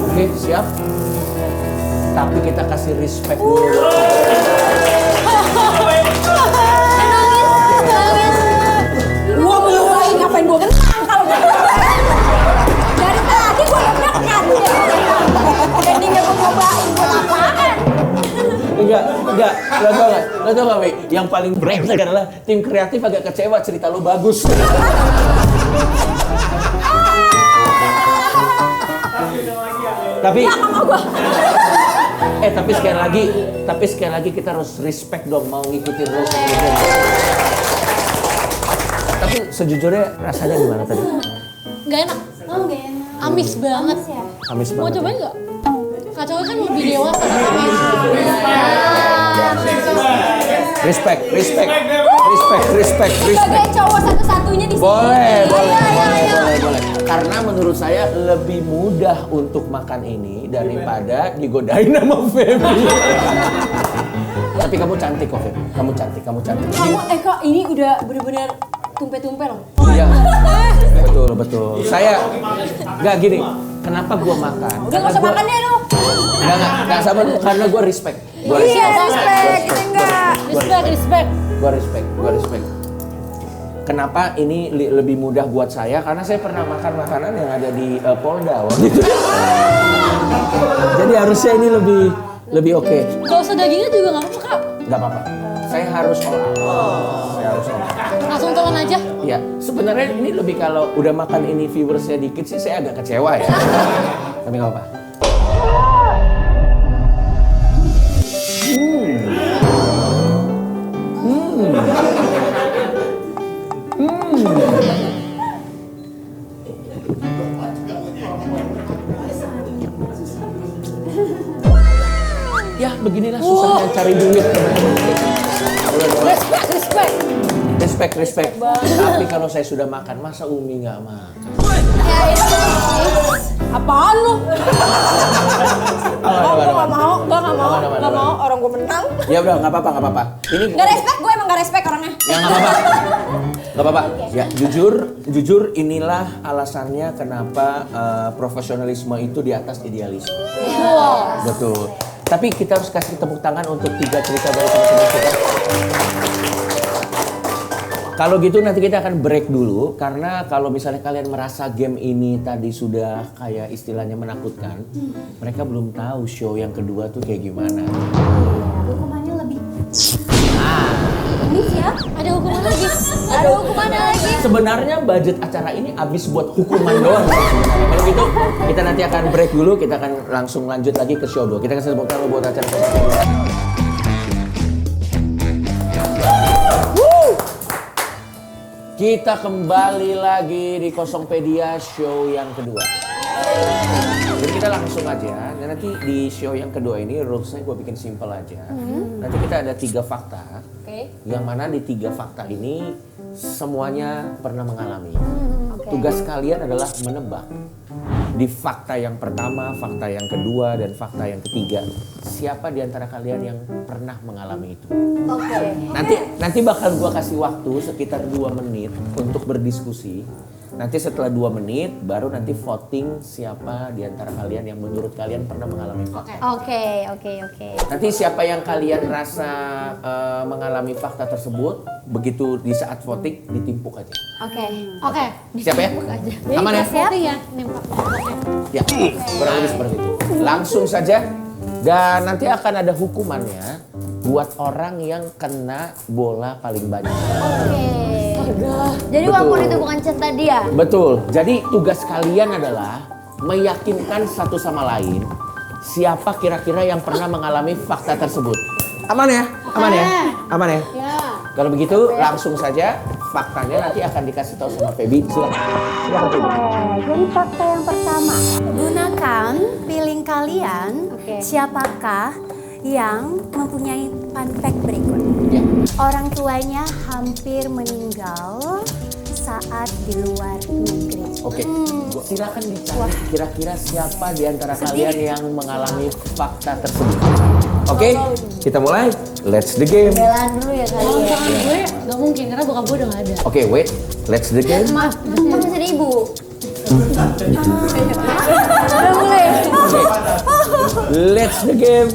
Oke, siap. Tapi kita kasih respect dulu. Gua meluarin ngapain gua kenang kalau dari tadi gua udah kenal. Jadi nggak mau cobain buat apaan? Enggak. Lo tau gak, Wi? Yang paling brengsek adalah tim kreatif agak kecewa cerita lo bagus. Tapi sekali lagi kita harus respect dong, mau ngikutin rules. Tapi sejujurnya rasanya gimana tadi? Gak enak. Oh, gak enak. Amis banget. Amis banget. Mau cobain nggak? Kacau kan lebih dewasa kan amis. Respect. Sebagai cowok satu-satunya di sini. Boleh. Ayo. Karena menurut saya lebih mudah untuk makan ini daripada digodain sama Feby. Tapi kamu cantik kok, Feby. Kamu cantik. Kamu kok ini udah bener-bener tumpe-tumpe loh. Iya. Betul. Saya nggak gini. Kenapa gua makan? Udah nggak usah makan deh lu. Nggak sabar karena gua respect. Iya, respect. Kita enggak. Gua respect. Kenapa ini lebih mudah buat saya? Karena saya pernah makan makanan yang ada di Polda waktu itu. Jadi harusnya ini lebih oke. Gak usah dagingnya juga gak apa-apa kak. Gak apa-apa. Saya harus all out. Langsung telan aja. Ya, sebenarnya ini lebih kalau udah makan ini viewersnya dikit sih saya agak kecewa ya. Tapi gak apa-apa. Ya beginilah susahnya cari duit Respect. Tapi kalau saya sudah makan, masa Umi nggak makan? Apaan lu? Gua nggak mau. Orang gua menang. Ya udah nggak apa-apa. Ini Gak respect, gue emang gak respect orangnya. ya nggak apa-apa. Ya jujur inilah alasannya kenapa profesionalisme itu di atas idealisme. Betul. Tapi kita harus kasih tepuk tangan untuk 3 cerita dari teman-teman kita. Kalau gitu nanti kita akan break dulu karena kalau misalnya kalian merasa game ini tadi sudah kayak istilahnya menakutkan, mereka belum tahu show yang kedua tuh kayak gimana. Hukumannya lebih. Ah, Ini ya? Ada hukuman lagi. Ada hukumannya lagi. Sebenarnya budget acara ini habis buat hukuman doang. Kalau gitu kita nanti akan break dulu, kita akan langsung lanjut lagi ke show 2. Kita kasih tepuk tangan buat acara Kita kembali lagi di Kosongpedia show yang kedua. Jadi kita langsung aja, nanti di show yang kedua ini rulesnya gue bikin simple aja. Nanti kita ada 3 fakta, yang mana di 3 fakta ini semuanya pernah mengalami. Tugas kalian adalah menebak di fakta yang pertama, fakta yang kedua, dan fakta yang ketiga. Siapa di antara kalian yang pernah mengalami itu? Nanti bakal gua kasih waktu sekitar 2 menit untuk berdiskusi. Nanti setelah 2 menit baru nanti voting siapa di antara kalian yang menurut kalian pernah mengalami fakta. Oke. Nanti siapa yang kalian rasa mengalami fakta tersebut, begitu di saat voting ditimpuk aja. Oke. Siap ya? Aman ya? Voting ya, nembak. Ya, kurang lebih seperti itu. Langsung saja. Dan nanti akan ada hukumannya buat orang yang kena bola paling banyak. Jadi walaupun itu bukan cinta dia. Betul. Jadi tugas kalian adalah meyakinkan satu sama lain siapa kira-kira yang pernah mengalami fakta tersebut. Aman ya? Aman ya? Aman ya? Ya. Kalau begitu langsung saja faktanya nanti akan dikasih tahu sama Feby. Silakan. Jadi fakta yang pertama, gunakan feeling kalian. Siapakah yang mempunyai fun fact berikut? Ya. Orang tuanya hampir meninggal saat di luar negeri. Oke, silakan dicari kira-kira siapa di antara kalian yang mengalami fakta tersebut. Oke, kita mulai. Let's the game. Belaan dulu ya kali ya. Gue gak mungkin karena bokap gue udah gak ada. Oke, wait. Let's the game. Maaf, kan masih ada ibu. Udah mulai. Let's the game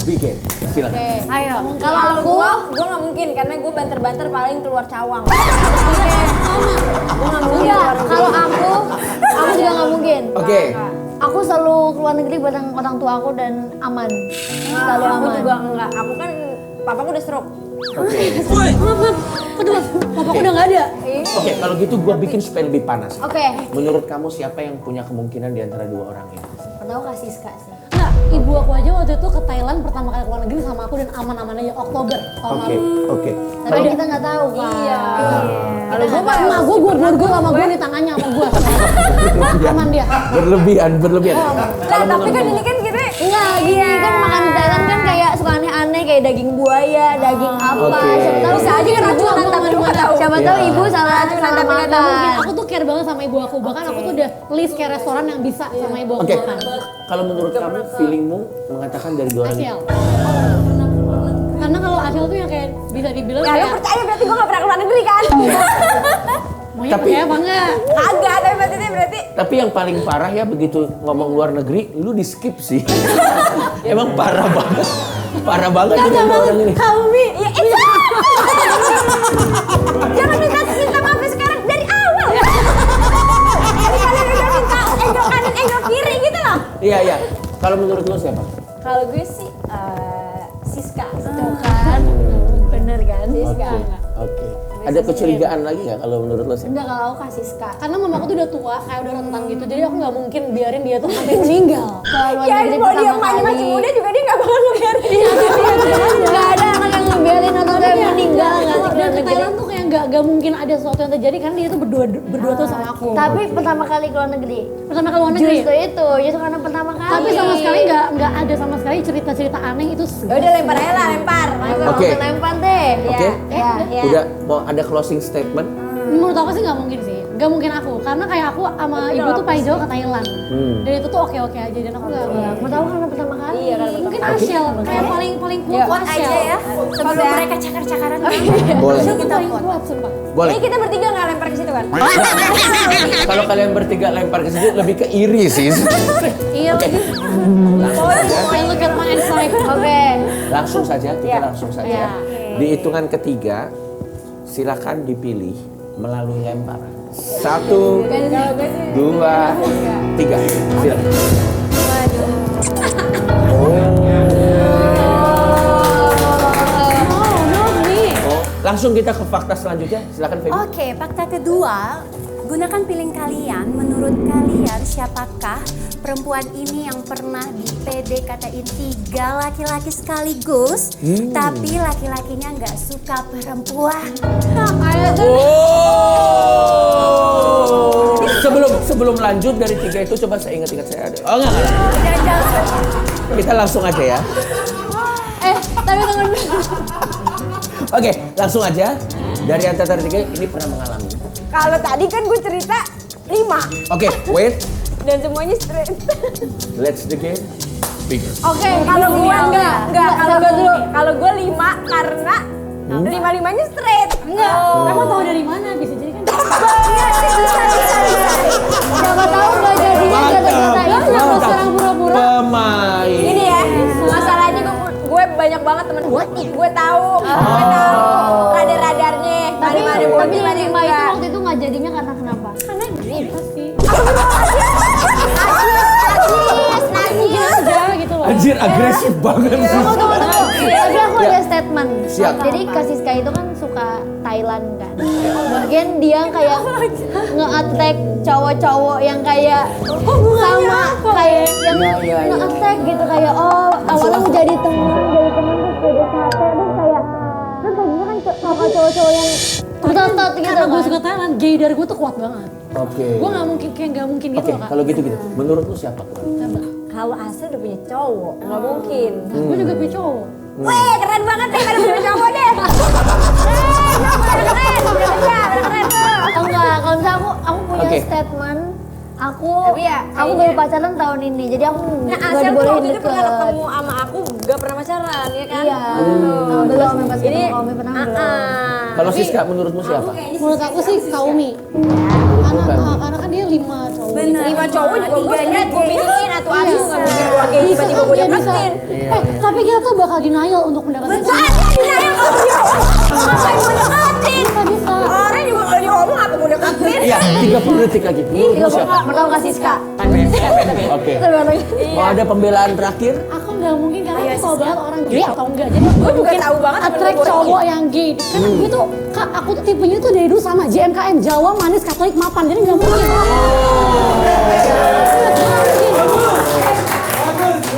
begin. Silakan. Ayo. Kalau aku, gue nggak mungkin karena gue banter-banter paling keluar cawang. Gue nggak mungkin. Enggak, kalau aku juga nggak mungkin. Oke. Aku selalu keluar negeri bareng orang tua aku dan aman. Selalu Aku aman. juga enggak. Aku kan papaku udah stroke. Oke. Maaf. Kedua, bapakku udah gak ada. Oke, kalau gitu gua bikin supaya lebih panas. Oke. Menurut kamu siapa yang punya kemungkinan di antara 2 orang ini? Pertama kasih Siska sih. Enggak, ibu aku aja waktu itu ke Thailand pertama kali keluar negeri sama aku dan aman-aman aja Oktober tahun Oke, lalu. oke. Tapi kita nggak tahu kan. Iya. Kalau gue mah emak gue borgol sama gue di tangannya sama gue. Aman dia. Berlebihan. Lah tapi kan ini kan kita Enggak, gini kan makan di Thailand kan kayak suka aneh-aneh kayak daging buaya, daging apa. Oke. Siapa tahu bisa aja kan racunan tapi lu nggak tahu. Siapa tahu ibu salah Mungkin makan. aku tuh care banget sama ibu aku. Bahkan aku tuh udah list kayak restoran yang bisa sama ibu aku Oke. makan. Kalau menurut kamu, feelingmu mengatakan dari 2 orang ini? Asiel. Karena kalau Asiel tuh yang kayak bisa dibilang ya lu kayak percaya berarti gue nggak pernah keluar negeri kan? maunya Tapi- percaya apa enggak? Kagak, tapi berarti Tapi yang paling parah ya begitu ngomong luar negeri, lu di skip sih. Emang parah banget. Parah banget ini 2 orang ini. Kami. ya itu. Jangan minta maaf sekarang dari awal. Jadi kalian udah minta enggak kanan enggak kiri gitu loh. Iya. Kalau menurut lu siapa? Kalau gue sih Siska itu kan. Bener kan Siska. Oke. Ada kecurigaan lagi nggak kalau menurut lo siapa? Enggak, kalau aku kasih Siska. Karena mamaku tuh udah tua, kayak udah rentan gitu. Jadi aku nggak mungkin biarin dia tuh sampai meninggal. Kalau Ya negeri mau dia pertama emaknya kali. masih muda juga dia nggak bakal ngebiarin. Nggak ada anak yang ngebiarin atau kayak meninggal nggak sih Dan keluar ke negeri. Thailand tuh kayak nggak mungkin ada sesuatu yang terjadi karena dia tuh berdua tuh sama aku. Tapi pertama kali keluar negeri. Pertama kali luar negeri. Justru karena pertama kali. Tapi sama sekali nggak ada sama sekali cerita-cerita aneh itu. Ya udah lempar aja lah, lempar. Oke. Lempar deh. Oke. Ya. Udah mau ada closing statement? Menurut aku sih nggak mungkin sih. Nggak mungkin aku. Karena kayak aku sama ibu tuh paling jauh ke Thailand. Dan itu tuh oke-oke aja. Dan aku nggak. Menurut aku karena pertama kali. Iya kan. Mungkin Asiel. Kayak paling kuat tuh Asiel. aja ya. Sebelum mereka cakar-cakaran. Boleh. Asiel tuh paling kuat sumpah. Boleh. Ini kita bertiga nggak lempar ke situ kan? Kalau kalian bertiga lempar ke situ lebih ke iri sih. Iya. Oke. Langsung saja. I look at my inside. Oke. Langsung saja, kita langsung saja. Iya. Di hitungan ketiga, silakan dipilih melalui lempar. 1, 2, 3. Silakan. No, not me. Oh, langsung langsung kita ke fakta selanjutnya. Silakan Feby. Oke, fakta kedua, gunakan feeling kalian. Menurut kalian siapakah perempuan ini yang pernah di PDKT-in 3 laki-laki sekaligus, tapi laki-lakinya nggak suka perempuan? Oh. Sebelum lanjut dari 3 itu coba saya ingat saya ada. Oh enggak. Kita langsung aja ya. Tapi tunggu dulu. Oke, langsung aja. Dari antara 3 ini pernah mengalami. Kalau tadi kan gue cerita 5 Oke, wait. dan semuanya straight. Let's the game bigger. Oke, kalau gue enggak. Kalau gue 5 karena 5-5-nya straight. Enggak, emang tahu dari mana? Bisa jadi kan. Siapa tahu nggak jadinya gara-gara itu yang sekarang pura-pura. Pemain. Ini ya, masalahnya gue banyak banget temen gue tahu radar-radarnya mana-mana Tapi bocil yang mana 5 itu enggak. waktu itu nggak jadinya karena kenapa? Karena gitu sih. Najis. Aja gitu loh. Anjir, agresif banget sih. Tapi aku ada statement. Siap. Jadi Kak Siska itu kan suka Thailand kan. Mungkin dia kayak nge-attack cowok-cowok yang kayak sama kayak yang nge-attack gitu kayak awalnya mau jadi teman terus PDKT terus kayak tadinya kan sama cowok-cowok yang otot gitu Karena gue kan. suka Thailand, gay dari gue tuh kuat banget. Oke. Gue nggak mungkin gitu Oke, loh Kak. kalau gitu. Menurut lu siapa? Kalau Asel udah punya cowok, nggak mungkin. Gue juga punya cowok. Weh, keren banget deh kalau punya cowok deh. Keren tuh. Enggak, kalau misalnya aku punya Oke. statement aku Tapi ya, aku kayaknya- baru pacaran tahun ini jadi aku Nah, nggak Asel tuh dibolehin waktu itu pernah deket. ketemu sama aku, gak pernah pacaran, ya kan? Iya, belum yang pas Ini, ketemu Kak Umi pernah belum. Kalau Siska menurutmu siapa? Menurut aku sih Kaumi. Karena kan dia 5 cowok. Bener. 5 cowok juga gue straight, gue pilihin atau Iya. aduh gak mungkin gue kayak tiba-tiba gue Dia bisa. dapetin. Tapi kita tuh bakal denial untuk mendapatkan itu. Ngapain gue deketin? Bisa. Orang juga kalau diomong apa gue deketin? Iya, 30 detik lagi. Menurutmu siapa? Pertama Kak Siska. Oke. Mau ada pembelaan terakhir? Aku nggak mungkin karena aku tahu banget orang gay atau enggak. Jadi gue juga tahu banget temen attract gue cowok yang gay. Karena gue tuh, Kak, aku tuh tipenya tuh dari dulu sama JMKM, Jawa, manis, Katolik, mapan. Jadi nggak mungkin.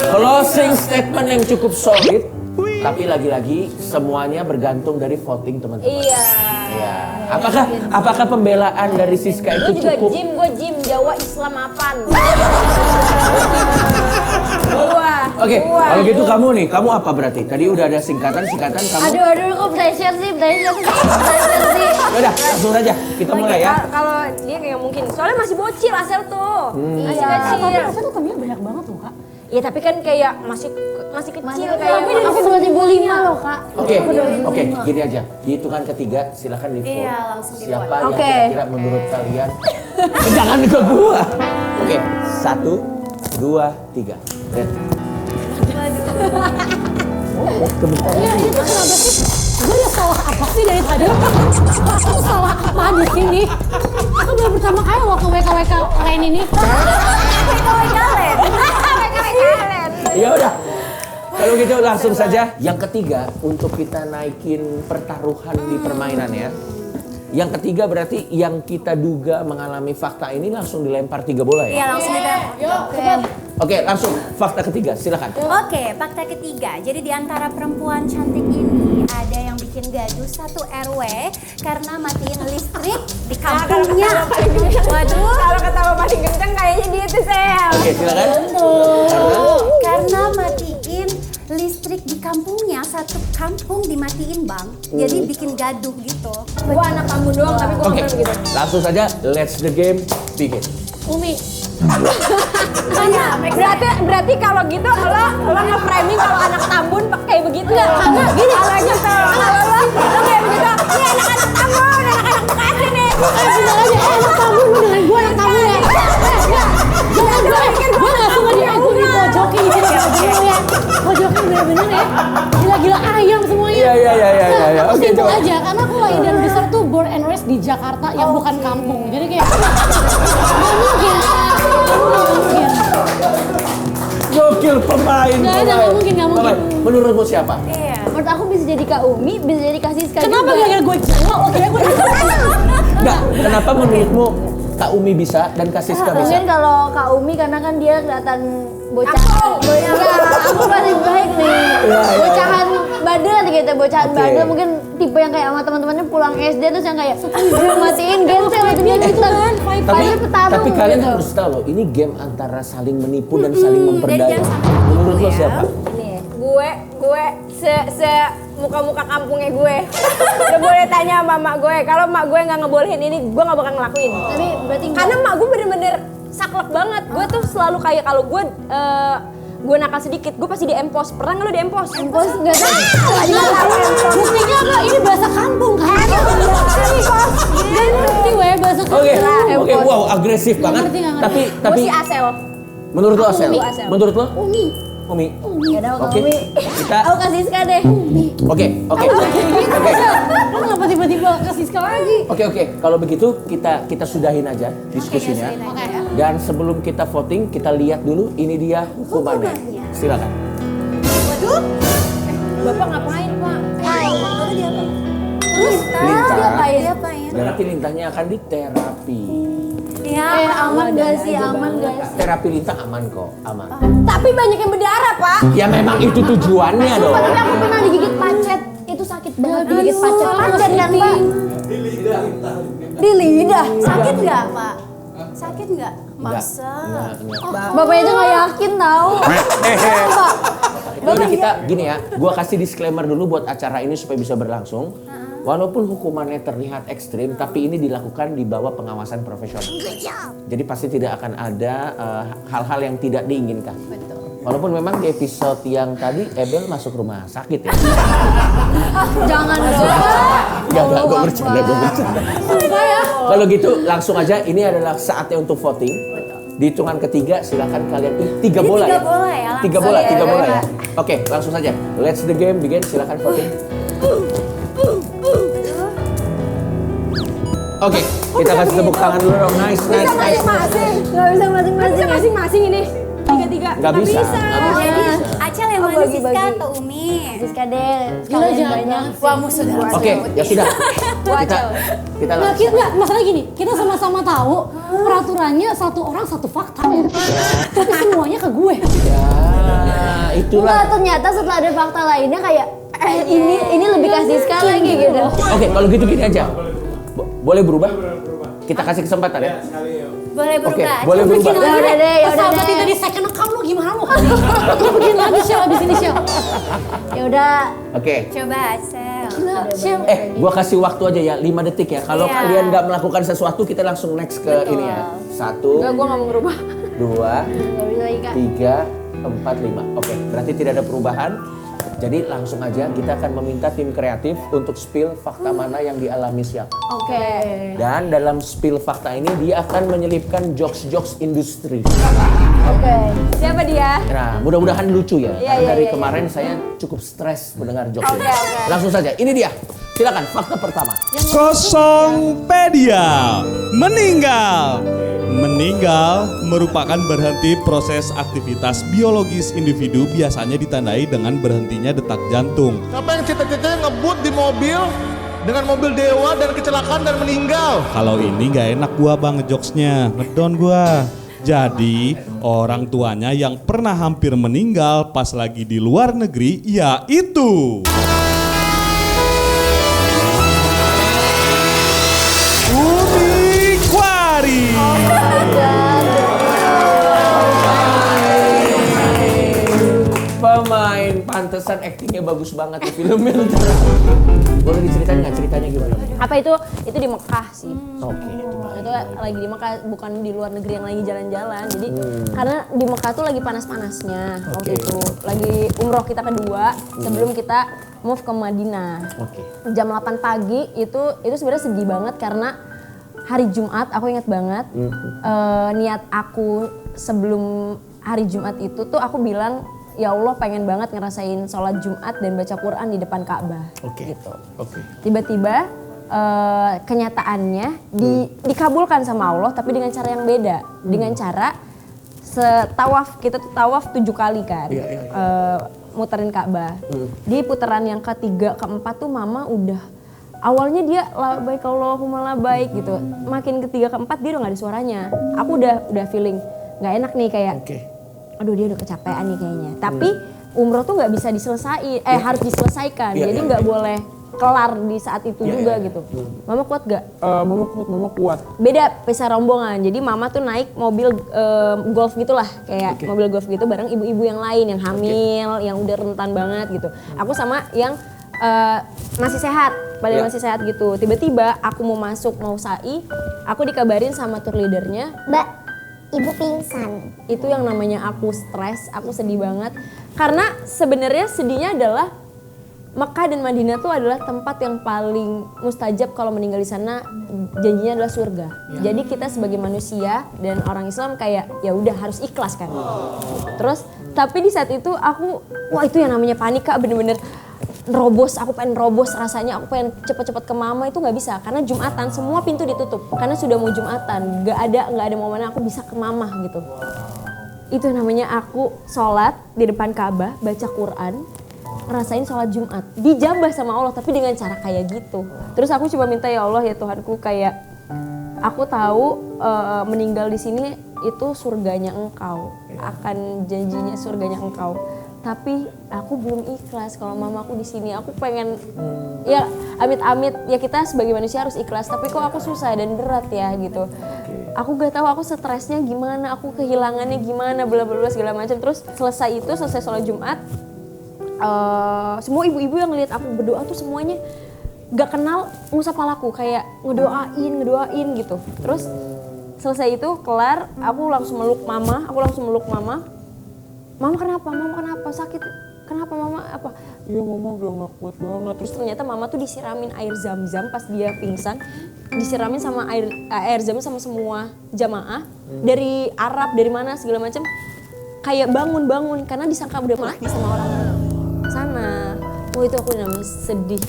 Closing statement yang cukup solid. Tapi lagi-lagi semuanya bergantung dari voting teman-teman. Iya. Iya. Apakah pembelaan dari Siska Lu itu juga cukup? gue gym, Jawa, Islam, apaan? Gua. Oke, kalau gitu kamu apa berarti? Tadi udah ada singkatan kamu. Aduh, kok pressure sih. Udah, langsung aja. Kita mulai ya. Kalau dia kayak mungkin, soalnya masih bocil Asel tuh. Masih Tapi kecil. rasanya tuh temennya banyak banget loh, Kak. Ya tapi kan kayak masih kecil kayak Aku belum 5 loh Kak. Oke, gini aja. Di hitungan ketiga silakan di vote. Iya, langsung di vote. Siapa yang Oke. kira-kira menurut kalian? Jangan ke gua. Oke, 1, 2, 3. Red. Iya, itu kenapa sih? Gue udah salah apa sih dari tadi? Aku salah apa di sini? Aku baru pertama kali loh ke WKWK lain ini. Ya udah. Kalau gitu langsung saja yang ketiga untuk kita naikin pertaruhan di permainan ya. Yang ketiga berarti yang kita duga mengalami fakta ini langsung dilempar 3 bola Iya, ya. langsung ditembak. Oke, langsung fakta ketiga silakan. Oke, fakta ketiga. Jadi di antara perempuan cantik ini ada yang bikin gaduh satu RW karena matiin listrik di kampungnya. Waduh, kalau ketawa paling kenceng kayaknya dia tuh Sel. Oke, silakan. karena matiin listrik di kampungnya, satu kampung dimatiin bang. Jadi bikin gaduh gitu. Gue anak kamu doang tapi gue Oke, ngomong gitu. langsung saja let's the game begin. Umi, Berarti kalau gitu lo nge-framing kalau anak Tambun kayak begitu. karena gini. Kalau gitu. Lo kayak begitu. Ini anak-anak Tambun, anak-anak Bekasi nih. Bener aja, anak tamu lu dengan gue anak tamu ya. Jangan gue gak suka dia, gue dipojokin di sini kayak gini ya. Pojokin bener-bener ya. Gila-gila ayam semuanya. Iya. Aku Oke, simpel coba. aja, karena aku lahir dan besar tuh born and raised di Jakarta yang bukan kampung. Jadi kayak gak mungkin. Gokil pemain. Nggak ada, nggak mungkin. Pemain. Menurutmu siapa? Iya. Menurut aku bisa jadi Kak Umi, bisa jadi Kak Siska Kenapa juga. gara-gara gue cowok? Oke, gue Enggak, kenapa menurutmu Kak Umi bisa dan Kak Siska bisa? Mungkin kalau Kak Umi karena kan dia kelihatan bocah. Aku paling baik nih. Bocahan badel gitu, bocahan Oke. badel mungkin tipe yang kayak sama teman-temannya pulang SD terus yang kayak matiin game saya macamnya gitu. Tapi kalian harus tahu loh, ini game antara saling menipu dan saling memperdaya. Menurut lo siapa? Nih, gue se muka-muka kampungnya gue. Udah boleh tanya sama mak gue. Kalau mak gue nggak ngebolehin ini, gue nggak bakal ngelakuin. Tapi berarti Karena mak gue bener-bener saklek banget. Gue tuh selalu kayak kalau gue nakal sedikit, gue pasti di empos. Pernah nggak lo di empos? Empos nggak tahu. buktinya apa? Ini bahasa kampung kan? Dan ngerti weh bahasa kampung. Oke, wow, agresif banget. ngerti, nggak Tapi Gue si Asel. menurut lo Asel? Umi. Asel. Menurut lo? Umi. Umi. Ya udah Kak Oke. Umi. Kita Aku kasih Siska deh. Oke. Lo kenapa tiba-tiba kasih sekali lagi? Oke. Kalau begitu kita sudahin aja diskusinya. Dan sebelum kita voting, kita lihat dulu ini dia hukumannya. Silakan. Bapak ngapain, Pak? Terus Diapain? Berarti Lintahnya akan diterapi. Ya, aman gak sih? Aman gak sih? Terapi Lintah aman kok, aman. Tapi banyak yang berdarah, Pak. Ya memang itu tujuannya dong. Tapi aku pernah digigit pacet. Itu sakit banget digigit pacet. Pacet kan Mbak? Di lidah. Sakit nggak, Pak? Sakit nggak? Masa? Bapak itu gak yakin tahu. Jadi kita gini ya, gua kasih disclaimer dulu buat acara ini supaya bisa berlangsung. Walaupun hukumannya terlihat ekstrim, tapi ini dilakukan di bawah pengawasan profesional. Jadi pasti tidak akan ada hal-hal yang tidak diinginkan. Walaupun memang di episode yang tadi Ebel masuk rumah sakit ya. Jangan dong. Enggak, gue bercanda. Kalau gitu langsung aja, ini adalah saatnya untuk voting. Di hitungan ketiga silakan kalian tiga bola ya. Tiga bola ya. Oke, langsung saja. Let's the game begin. Silakan voting. Oke, kita kasih tepuk tangan dulu dong. Nice. Gak bisa masing-masing. Masing-masing ini. Tiga-tiga. Nggak bisa. Jadi, Acel yang mana Siska atau Umi? Siska deh. Gila jangan. Wah, musuh dalam Oke, ya sudah. Kita Nah, langsung. masalah gini, kita sama-sama tahu peraturannya satu orang satu fakta. Tapi semuanya ke gue. Ya, itulah. Enggak, ternyata setelah ada fakta lainnya kayak ini lebih kasih Siska lagi gitu. Oke, kalau gitu gini aja. Boleh berubah? Kita kasih kesempatan ya. Boleh Oke, berubah. boleh berubah. Ya udah deh, ya udah Sahabat deh. tadi second account lo gimana lo? Lo bikin lagi Shell abis ini Shell. Ya udah. Oke. Coba Acel. Shell. Gua kasih waktu aja ya, 5 detik ya. Kalau Iya. kalian nggak melakukan sesuatu, kita langsung next ke ini ya. 1, Enggak, gue nggak mau ngerubah. 2, Gak bisa lagi Kak. 3, 4, 5. Oke, berarti tidak ada perubahan. Jadi langsung aja kita akan meminta tim kreatif untuk spill fakta mana yang dialami siapa. Oke. Dan dalam spill fakta ini dia akan menyelipkan jokes-jokes industri. Oke. Siapa dia? Nah, mudah-mudahan lucu ya. Iya, Karena iya, dari iya, kemarin saya cukup stres mendengar jokes ini. Oke. Langsung saja, ini dia. Silakan fakta pertama. Kosongpedia meninggal. Meninggal merupakan berhenti proses aktivitas biologis individu, biasanya ditandai dengan berhentinya detak jantung. Siapa yang cita-citanya ngebut di mobil dengan mobil dewa dan kecelakaan dan meninggal? Kalau ini gak enak gua bang ngejokesnya, ngedon gua. Jadi orang tuanya yang pernah hampir meninggal pas lagi di luar negeri yaitu Umi Kwari. Pemain pantesan aktingnya bagus banget di filmnya. Boleh diceritain nggak ceritanya gimana? Apa itu? Itu di Mekah sih. Oke. Itu lagi di Mekah, bukan di luar negeri yang lagi jalan-jalan. Jadi karena di Mekah tuh lagi panas-panasnya waktu itu. Lagi umroh kita kedua sebelum kita move ke Madinah. Oke. Jam 8 pagi itu sebenarnya sedih banget karena hari Jumat, aku ingat banget. Niat aku sebelum hari Jumat itu tuh aku bilang, ya Allah pengen banget ngerasain sholat Jumat dan baca Quran di depan Ka'bah. Oke. Gitu. Oke. Tiba-tiba kenyataannya dikabulkan sama Allah tapi dengan cara yang beda. Dengan cara setawaf, kita tuh tawaf 7 kali kan. muterin Ka'bah. Di putaran yang ketiga, keempat tuh mama udah awalnya dia labaik Allahumma labaik gitu. Makin ketiga keempat dia udah gak ada suaranya. Aku udah feeling gak enak nih kayak, aduh dia udah kecapean nih kayaknya. Tapi umroh tuh gak bisa harus diselesaikan. Jadi gak boleh kelar di saat itu juga gitu. Mama kuat gak? Mama kuat. Beda pisah rombongan. Jadi mama tuh naik mobil golf gitulah, kayak mobil golf gitu bareng ibu-ibu yang lain yang hamil, yang udah rentan banget gitu. Aku sama yang masih sehat, masih sehat gitu. Tiba-tiba aku mau sa'i, aku dikabarin sama tour leadernya, Mbak, ibu pingsan. Itu yang namanya aku stres, aku sedih banget. Karena sebenarnya sedihnya adalah Mekah dan Madinah tuh adalah tempat yang paling mustajab kalau meninggal di sana, janjinya adalah surga. Jadi kita sebagai manusia dan orang Islam kayak ya udah harus ikhlas kan. Terus tapi di saat itu aku, wah itu yang namanya panik Kak, bener-bener aku pengen robos rasanya, aku pengen cepet-cepet ke mama itu nggak bisa karena Jumatan semua pintu ditutup karena sudah mau Jumatan, nggak ada momen aku bisa ke mama gitu. Itu namanya aku sholat di depan Ka'bah, baca Quran, ngerasain sholat Jumat, dijabah sama Allah tapi dengan cara kayak gitu. Terus aku coba minta ya Allah ya Tuhanku, kayak aku tahu meninggal di sini itu surganya Engkau, akan janjinya surganya Engkau. Tapi aku belum ikhlas kalau mamaku di sini. Aku pengen ya amit-amit ya kita sebagai manusia harus ikhlas. Tapi kok aku susah dan berat ya gitu. Aku gak tahu aku stresnya gimana, aku kehilangannya gimana, bla bla bla segala macam. Terus selesai sholat Jumat, semua ibu-ibu yang ngeliat aku berdoa tuh semuanya gak kenal ngusap palaku, kayak ngedoain gitu. Terus selesai itu kelar, aku langsung meluk mama. Mama kenapa? Sakit? Kenapa mama? Apa? Iya mama udah gak kuat banget. Terus ternyata mama tuh disiramin air zam-zam pas dia pingsan. Disiramin sama air zam sama semua jamaah. Dari Arab, dari mana segala macam. Kayak bangun karena disangka udah mati sama orang sana. Wah itu aku namanya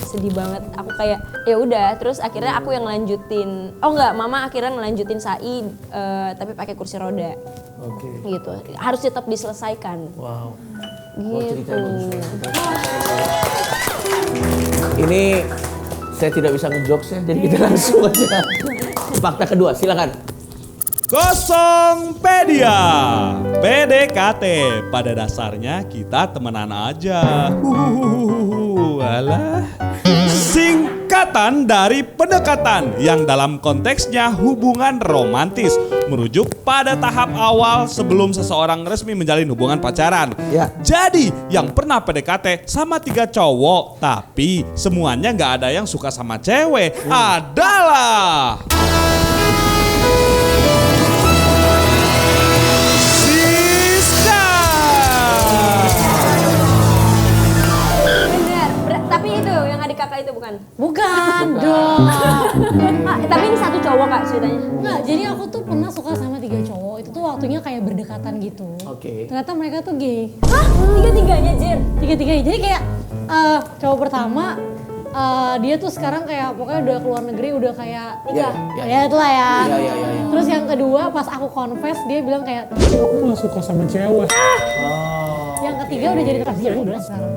sedih banget. Aku kayak ya udah, terus akhirnya aku yang lanjutin. Oh enggak, mama akhirnya ngelanjutin sa'i tapi pakai kursi roda. Gitu. Harus tetap diselesaikan. Wow. Gitu. Ini saya tidak bisa ngejokes ya, jadi kita langsung aja. Fakta kedua, silakan. Kosongpedia. PDKT. Pada dasarnya kita temenan aja. Alah. Singkatan dari pendekatan yang dalam konteksnya hubungan romantis, merujuk pada tahap awal sebelum seseorang resmi menjalin hubungan pacaran. Jadi yang pernah PDKT sama 3 cowok tapi semuanya gak ada yang suka sama cewek adalah Tapi itu yang adik kakak itu bukan? Bukan dong. Tapi ini satu cowok Kak ceritanya? Enggak, jadi aku tuh pernah suka sama 3 cowok. Itu tuh waktunya kayak berdekatan gitu. Ternyata mereka tuh gay. Hah? 3-3-nya Jir? 3-3-nya. Jadi kayak cowok pertama dia tuh sekarang kayak pokoknya udah keluar negeri, udah kayak nikah. Ya itulah ya. Terus yang kedua pas aku confess dia bilang kayak aku gak suka sama cewek. Yang ketiga udah jadi terpilih udah sekarang.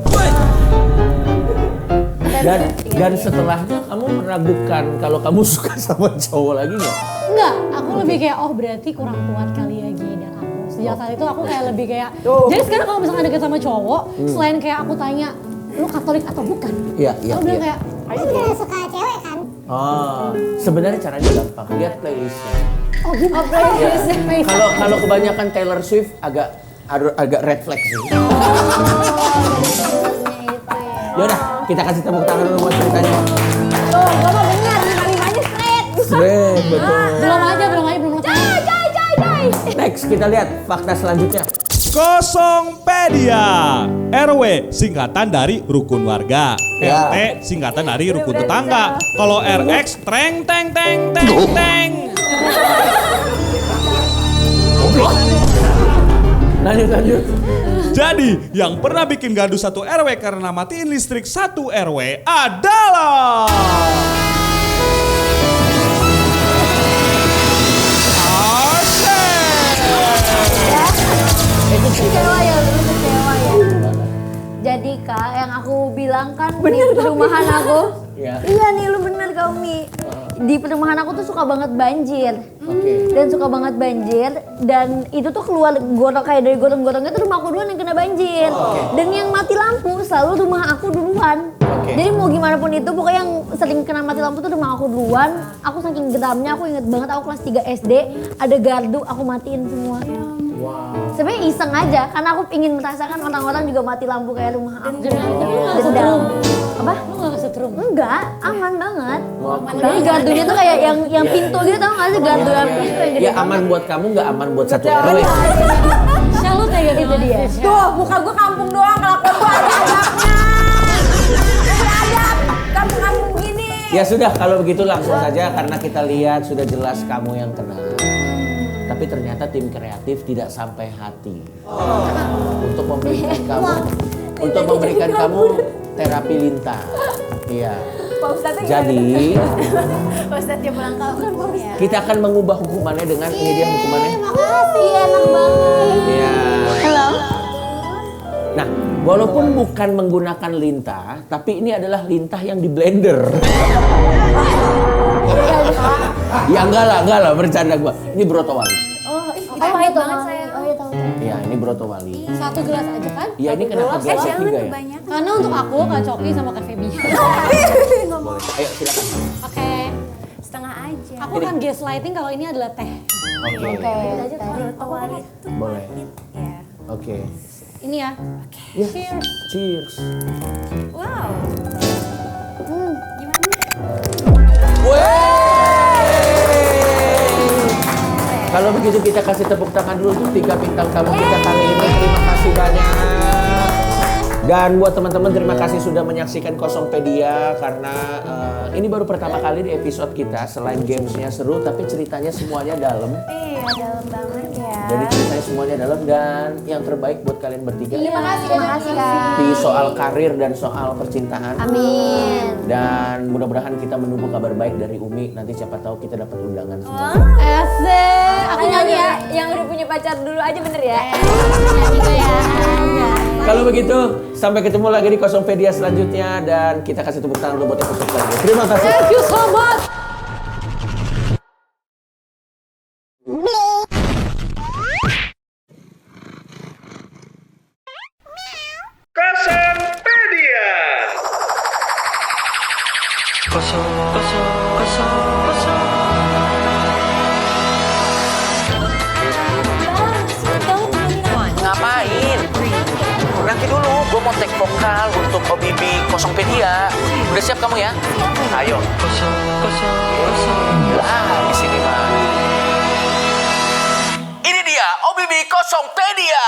Dan setelahnya kamu meragukan kalau kamu suka sama cowok lagi nggak? Enggak, aku lebih kayak oh berarti kurang kuat kali ya Gi dan aku. Sejak saat itu aku kayak lebih kayak jadi sekarang kalau misalnya deket sama cowok, selain kayak aku tanya lu Katolik atau bukan? Aku bilang kayak Kamu juga suka cewek kan? Sebenarnya caranya gampang. Lihat playlistnya. oh bukan. Kalau kebanyakan Taylor Swift agak red flag sih. Yaudah, kita kasih tepuk tangan dulu buat ceritanya. Tuh, gua mah bener, 5-5-nya straight. Straight, betul. Belum aja. Jai. Next, kita lihat fakta selanjutnya. Kosongpedia. RW singkatan dari rukun warga. RT singkatan dari rukun tetangga. Kalau RX treng. Lanjut. Jadi yang pernah bikin gaduh satu RW karena matiin listrik satu RW adalah Jadi Kak, yang aku bilang kan di perumahan aku. Iya nih, lu bener Kak Umi. Di perumahan aku tuh suka banget banjir. Dan suka banget banjir. Dan itu tuh keluar gorong kayak dari gorong-gorongnya tuh rumah aku duluan yang kena banjir. Dan yang mati lampu selalu rumah aku duluan. Jadi mau gimana pun itu, pokoknya yang sering kena mati lampu tuh rumah aku duluan. Aku saking geramnya, aku inget banget aku kelas 3 SD, ada gardu, aku matiin semua. Sebenarnya iseng aja, karena aku ingin merasakan orang-orang juga mati lampu kayak rumah aku. Dendam. Apa? Lu gak kesetrum? Enggak, aman banget. Tapi gardunya tuh kayak yang pintu gitu, tau gak sih gardu yang pintu yang gede. Ya aman buat kamu, nggak aman buat satu RW. Selalu kayak gitu dia. Tuh, muka gue kampung doang, kelakuan gue ada adabnya. Beradab, kampung-kampung gini. Ya sudah, kalau begitu langsung saja karena kita lihat sudah jelas kamu yang kena. Tapi ternyata tim kreatif tidak sampai hati untuk memberikan kamu terapi lintah. Iya. Pak Ustadznya Jadi Pak Ustadz dia pulang kampung ya. kita akan mengubah hukumannya dengan ini dia hukumannya. Makasih, enak banget. Iya. Halo. Nah, walaupun bukan menggunakan lintah, tapi ini adalah lintah yang di blender. Ya enggak lah, bercanda gua. Ini broto wali. Oh, itu Pahit pahit banget banget saya. saya. Oh iya tahu. Iya, ini broto wali. Satu gelas aja kan? Iya, ini kenapa gelasnya Jangan 3 ya? kebanyakan. Karena untuk aku, Kak Coki sama Kak Feby. Boleh. Ayo silakan. Oke. Setengah aja. Aku akan gaslighting kalau ini adalah teh. Oke. Awal itu Boleh. ya. Oke. Ini ya. Ya. Cheers. Cheers. Wow. Kalau begitu kita kasih tepuk tangan dulu untuk 3 bintang tamu kita kali ini. Terima kasih banyak. Dan buat teman-teman terima kasih sudah menyaksikan Kosongpedia karena ini baru pertama kali di episode kita. Selain gamesnya seru tapi ceritanya semuanya dalam. Iya, dalam banget ya. Jadi ceritanya semuanya dalam dan yang terbaik buat kalian bertiga. Terima kasih Kak. Di soal karir dan soal percintaan. Amin. Dan mudah-mudahan kita menunggu kabar baik dari Umi. Nanti siapa tahu kita dapat undangan semua. Asik. Aku nyanyi ya, yang udah punya pacar dulu aja bener ya. Kalau begitu, sampai ketemu lagi di Kosongpedia selanjutnya dan kita kasih tepuk tangan dulu buat episode selanjutnya. Terima kasih. Thank you so much. Kosongpedia. Ngapain? Nanti dulu, gue mau take vokal untuk OBB Kosongpedia. Udah siap kamu ya? Ayo. Di sini mah. Ini dia OBB Kosongpedia.